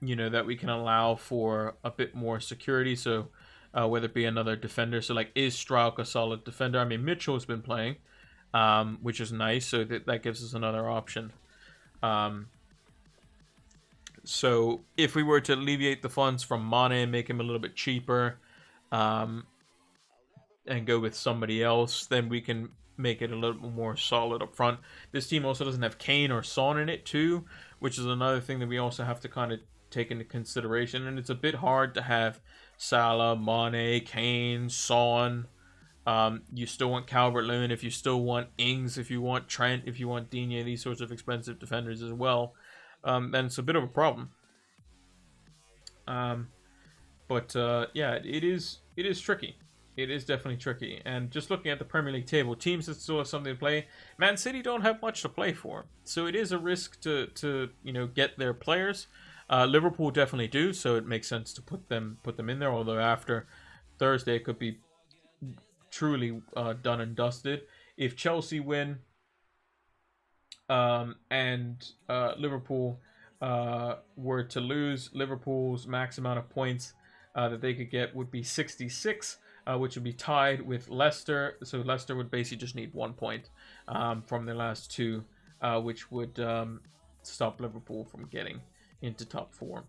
that we can allow for a bit more security. So whether it be another defender, so like, is Struijk a solid defender? I mean, Mitchell's been playing, which is nice, so that gives us another option. So if we were to alleviate the funds from Mane and make him a little bit cheaper, and go with somebody else, then we can make it a little more solid up front. This team also doesn't have Kane or Son in it too, which is another thing that we also have to kind of take into consideration. And it's a bit hard to have Salah, Mane, Kane, Son. You still want Calvert-Lewin, if you still want Ings, if you want Trent, if you want Digne, these sorts of expensive defenders as well. Then it's a bit of a problem. But yeah, it is tricky. It is definitely tricky. And just looking at the Premier League table, teams that still have something to play, Man City don't have much to play for. So it is a risk to get their players. Liverpool definitely do, so it makes sense to put them in there, although after Thursday it could be truly done and dusted. If Chelsea win and Liverpool were to lose, Liverpool's max amount of points that they could get would be 66, which would be tied with Leicester. So Leicester would basically just need 1 point from their last two, which would stop Liverpool from getting into top four.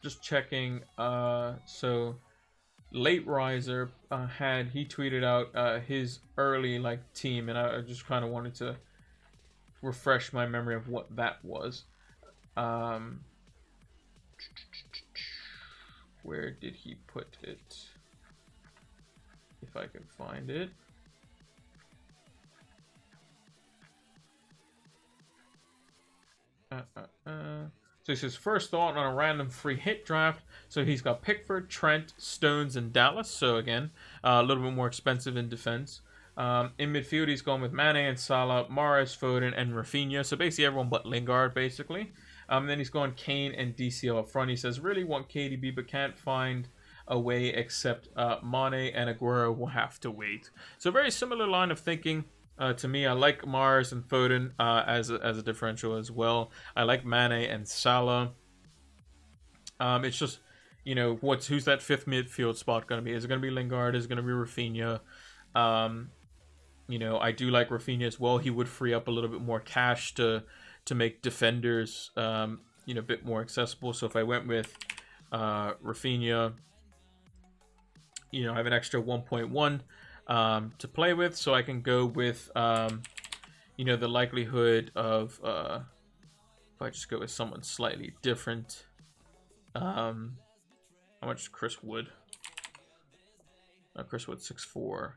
Just checking. So Late Riser he tweeted out his early like team, and I just kind of wanted to refresh my memory of what that was. Um, where did he put it? If I can find it. So he says, first thought on a random free hit draft. So he's got Pickford, Trent, Stones, and Dallas. So again, a little bit more expensive in defense. In midfield, he's going with Mane and Salah, Mahrez, Foden, and Rafinha. So basically everyone but Lingard, basically. Then he's going Kane and DCL up front. He says, really want KDB, but can't find a way except Mane and Aguero will have to wait. So very similar line of thinking. To me, I like Mars and Foden as a differential as well. I like Mane and Salah. It's just, you know, who's that fifth midfield spot going to be? Is it going to be Lingard? Is it going to be Rafinha? You know, I do like Rafinha as well. He would free up a little bit more cash to make defenders, you know, a bit more accessible. So if I went with Rafinha, you know, I have an extra 1.1. To play with, so I can go with, you know, the likelihood of, if I just go with someone slightly different, how much Chris Wood? Chris Wood 6'4".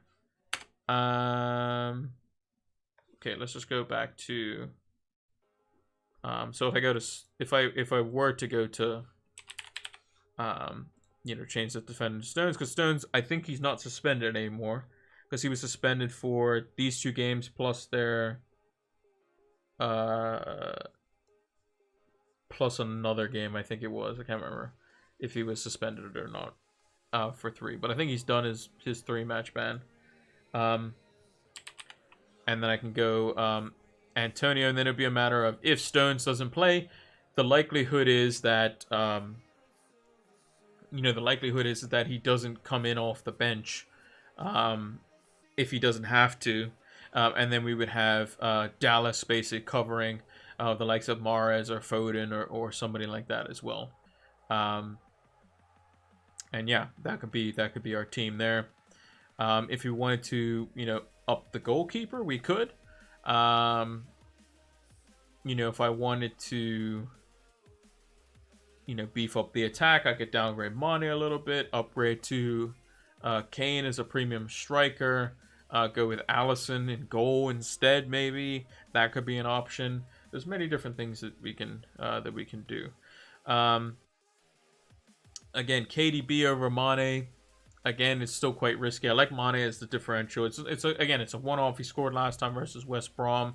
Okay, let's just go back to, so if I go to, if I were to go to, you know, change the defender to Stones, because Stones, I think he's not suspended anymore. Because he was suspended for these 2 games plus their plus another game, I think it was. I can't remember if he was suspended or not for 3. But I think he's done his 3-match ban. And then I can go Antonio, and then it'd be a matter of if Stones doesn't play, the likelihood is that you know, the likelihood is that he doesn't come in off the bench. If he doesn't have to, and then we would have Dallas basically covering the likes of Mahrez or Foden or somebody like that as well. And yeah, that could be our team there. If we wanted to, you know, up the goalkeeper, we could. You know, if I wanted to, you know, beef up the attack, I could downgrade Mane a little bit, upgrade to Kane as a premium striker. Go with Allison in goal instead, maybe. That could be an option. There's many different things that we can do. Again, KDB over Mane. Again, it's still quite risky. I like Mane as the differential. It's a one-off. He scored last time versus West Brom.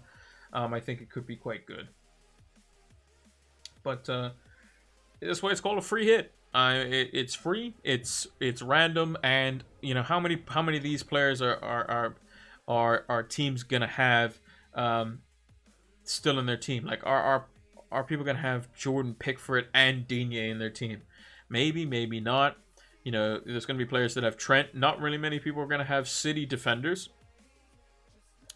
I think it could be quite good. But that's why it's called a free hit. It's free, it's random, and you know how many of these players are teams gonna have still in their team? Like are people gonna have Jordan Pickford and Digne in their team? Maybe, maybe not. You know, there's gonna be players that have Trent. Not really many people are gonna have City defenders.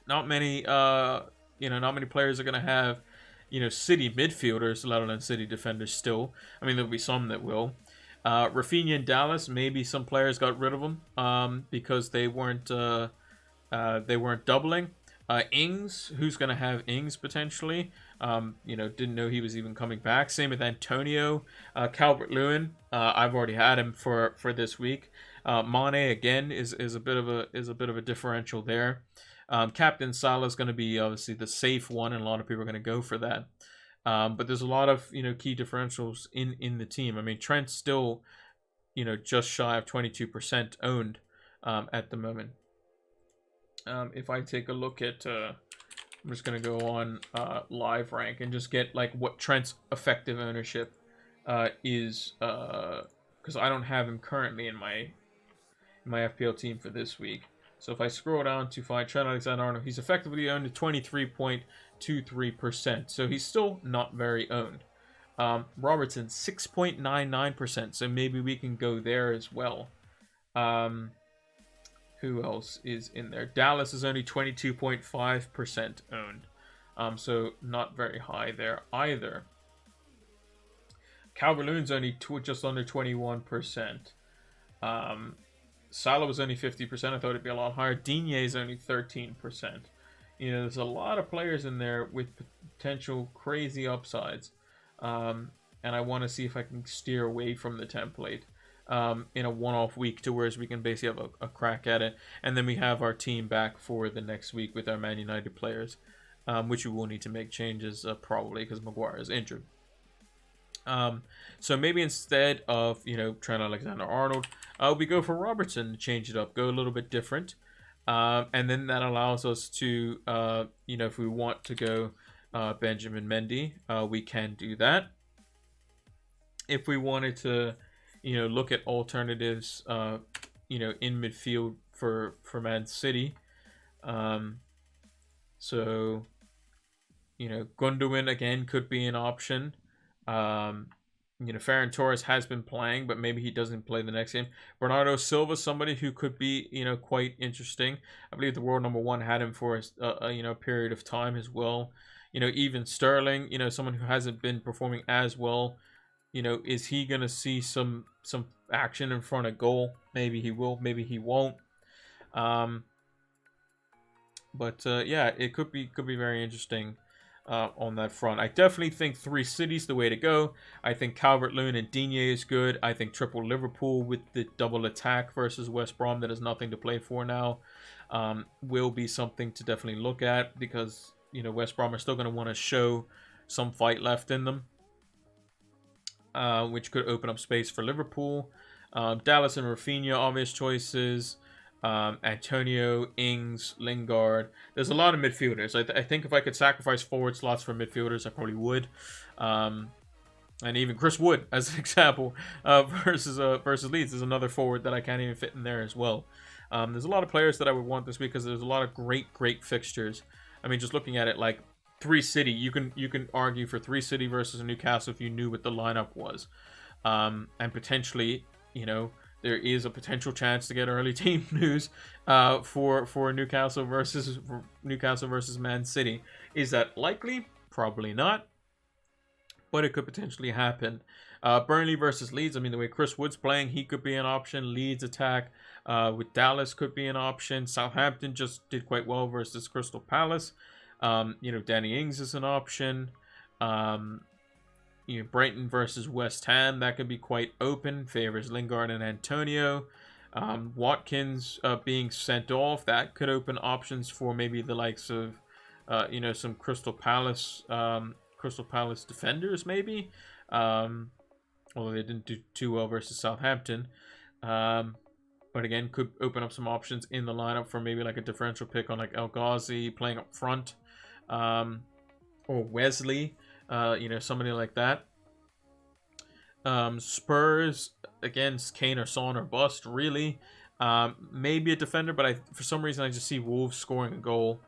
Not many not many players are gonna have, you know, City midfielders, let alone City defenders still. I mean, there'll be some that will. Rafinha and Dallas, maybe some players got rid of them because they weren't doubling. Ings, who's going to have Ings potentially? You know, didn't know he was even coming back. Same with Antonio. Calvert-Lewin, I've already had him for this week. Mane again is a bit of a differential there. Captain Salah is going to be obviously the safe one, and a lot of people are going to go for that. But there's a lot of, you know, key differentials in the team. I mean, Trent's still, you know, just shy of 22% owned at the moment. If I take a look at, I'm just going to go on live rank and just get like what Trent's effective ownership is, because I don't have him currently in my FPL team for this week. So if I scroll down to find Trent Alexander-Arnold, he's effectively owned at 23.23%. So he's still not very owned. Robertson, 6.99%. So maybe we can go there as well. Who else is in there? Dallas is only 22.5% owned. So not very high there either. Calvert-Lewin's only just under 21%. Salah was only 50%. I thought it'd be a lot higher. Digne is only 13%. You know, there's a lot of players in there with potential crazy upsides. And I want to see if I can steer away from the template in a one-off week to whereas we can basically have a crack at it. And then we have our team back for the next week with our Man United players, which we will need to make changes probably because Maguire is injured. So maybe instead of, you know, Trent Alexander-Arnold, we go for Robertson to change it up, go a little bit different. And then that allows us to, you know, if we want to go Benjamin Mendy, we can do that. If we wanted to, you know, look at alternatives, you know, in midfield for Man City. So, you know, Gundogan again could be an option. You know, Ferran Torres has been playing, but maybe he doesn't play the next game. Bernardo Silva, somebody who could be, you know, quite interesting. I believe the world #1 had him for a you know, period of time as well. You know, even Sterling, you know, someone who hasn't been performing as well. You know, is he gonna see some action in front of goal? Maybe he will, maybe he won't. But yeah, it could be very interesting. On that front, I definitely think 3 cities the way to go. I think Calvert-Lewin and Digne is good. I think triple Liverpool with the double attack versus West Brom that has nothing to play for now will be something to definitely look at because, you know, West Brom are still going to want to show some fight left in them, which could open up space for Liverpool. Dallas and Rafinha, obvious choices. Antonio, Ings, Lingard. There's a lot of midfielders. I think if I could sacrifice forward slots for midfielders, I probably would. And even Chris Wood, as an example, versus Leeds is another forward that I can't even fit in there as well. There's a lot of players that I would want this week because there's a lot of great fixtures. I mean, just looking at it, like 3 City, you can argue for 3 City versus Newcastle if you knew what the lineup was, and potentially, you know, there is a potential chance to get early team news for Newcastle versus Man City. Is that likely? Probably not, but it could potentially happen. Burnley versus Leeds. I mean, the way Chris Wood's playing, he could be an option. Leeds attack with Dallas could be an option. Southampton just did quite well versus Crystal Palace. You know, Danny Ings is an option. You know, Brighton versus West Ham, that could be quite open. Favors Lingard and Antonio. Watkins being sent off, that could open options for maybe the likes of, you know, some Crystal Palace defenders maybe. Although they didn't do too well versus Southampton. But again, could open up some options in the lineup for maybe like a differential pick on like El Ghazi playing up front, or Wesley. You know, somebody like that. Spurs, against Kane or Son or bust, really. Maybe a defender, but for some reason I just see Wolves scoring a goal.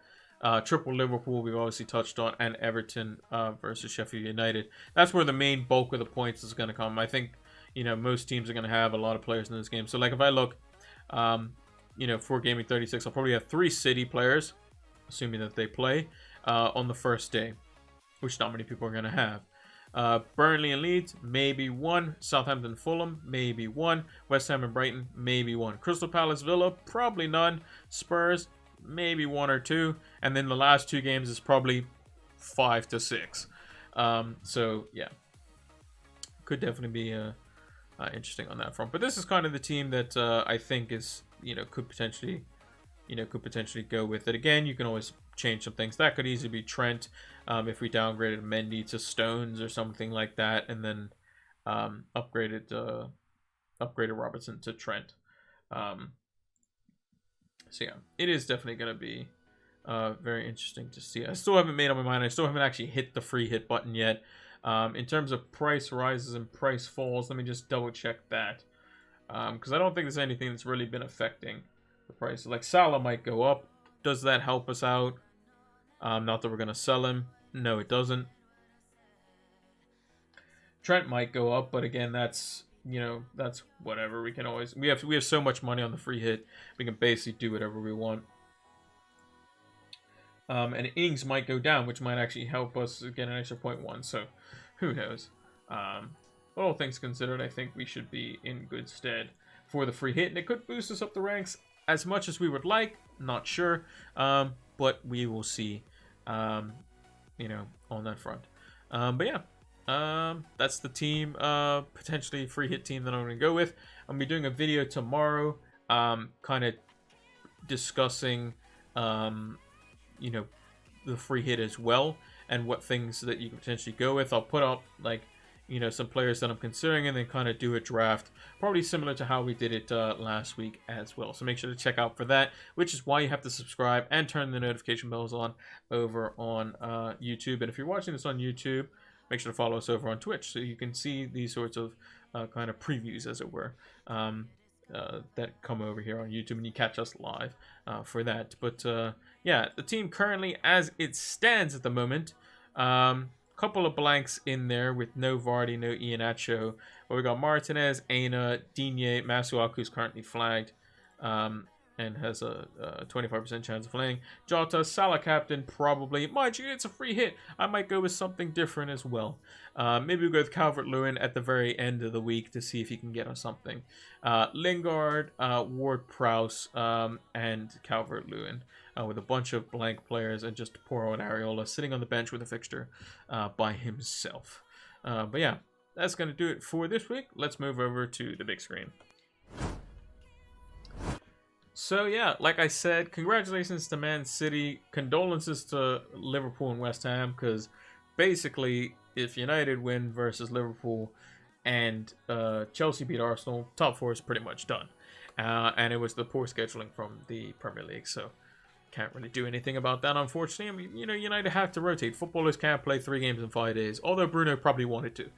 Triple Liverpool, we've obviously touched on, and Everton versus Sheffield United. That's where the main bulk of the points is going to come. I think, you know, most teams are going to have a lot of players in this game. So, like, if I look, you know, for Gameweek 36, I'll probably have 3 City players, assuming that they play, on the first day, which not many people are going to have. Burnley and Leeds, maybe 1. Southampton, Fulham, maybe 1. West Ham and Brighton, maybe 1. Crystal Palace, Villa, probably none. Spurs, maybe 1 or 2. And then the last 2 games is probably 5 to 6. So, yeah. Could definitely be interesting on that front. But this is kind of the team that I think is, you know, could potentially go with it. Again, you can always change some things. That could easily be Trent if we downgraded Mendy to Stones or something like that, and then upgraded Robertson to Trent. So yeah, it is definitely going to be very interesting to see. I still haven't made up my mind. I still haven't actually hit the free hit button yet. In terms of price rises and price falls, let me just double check that, because I don't think there's anything that's really been affecting the price. Like Salah might go up. Does that help us out? Not that we're going to sell him. No, it doesn't. Trent might go up, but again, that's, you know, that's whatever. We can always, we have so much money on the free hit, we can basically do whatever we want. And Ings might go down, which might actually help us get an extra 0.1. So, who knows? All things considered, I think we should be in good stead. for the free hit, and it could boost us up the ranks as much as we would like. Not sure, but we will see, you know, on that front. But yeah, that's the team, potentially free hit team that I'm going to go with. I'm going to be doing a video tomorrow, kind of discussing, you know, the free hit as well, and what things that you can potentially go with. I'll put up, like, you know, some players that I'm considering, and then kind of do a draft, probably similar to how we did it last week as well. So make sure to check out for that, which is why you have to subscribe and turn the notification bells on over on YouTube. And if you're watching this on YouTube, make sure to follow us over on Twitch so you can see these sorts of kind of previews, as it were, that come over here on YouTube, and you catch us live for that. But yeah, the team currently as it stands at the moment, couple of blanks in there with no Vardy, no Iheanacho. But we got Martinez, Aina, Digne, Masuaku's currently flagged, and has a 25% chance of playing. Jota, Salah captain, probably. Mind you, it's a free hit. I might go with something different as well. Maybe we'll go with Calvert-Lewin at the very end of the week to see if he can get us something. Lingard, Ward-Prowse, and Calvert-Lewin. With a bunch of blank players, and just poor old Areola sitting on the bench with a fixture by himself. But yeah, that's going to do it for this week. Let's move over to the big screen. So yeah, like I said, congratulations to Man City. Condolences to Liverpool and West Ham, because basically, if United win versus Liverpool and Chelsea beat Arsenal, top four is pretty much done. And it was the poor scheduling from the Premier League, so can't really do anything about that, unfortunately. I mean, you know, United have to rotate. Footballers can't play 3 games in 5 days, although Bruno probably wanted to.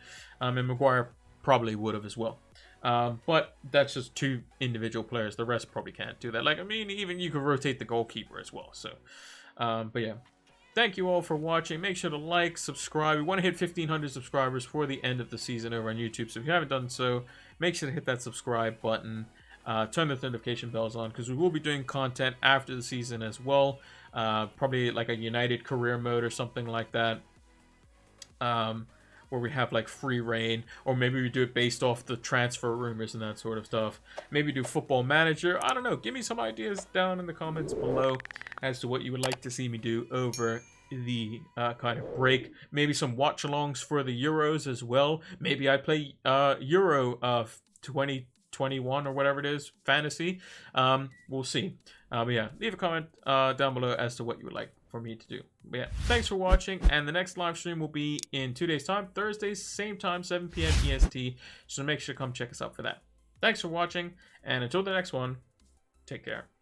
And Maguire probably would have as well. But that's just 2 individual players. The rest probably can't do that. Like, I mean, even you could rotate the goalkeeper as well. So, but yeah. Thank you all for watching. Make sure to like, subscribe. We want to hit 1,500 subscribers for the end of the season over on YouTube. So if you haven't done so, make sure to hit that subscribe button. Turn the notification bells on, because we will be doing content after the season as well. Probably like a United career mode or something like that, where we have like free reign, or maybe we do it based off the transfer rumors and that sort of stuff. Maybe do Football Manager. I don't know. Give me some ideas down in the comments below as to what you would like to see me do over the kind of break. Maybe some watch-alongs for the Euros as well. Maybe I play Euro 2021 or whatever it is, fantasy. We'll see. But yeah, leave a comment down below as to what you would like for me to do. But yeah, thanks for watching, and the next live stream will be in 2 days time, Thursday, same time, 7 p.m. EST, so make sure to come check us out for that. Thanks for watching, and until the next one, take care.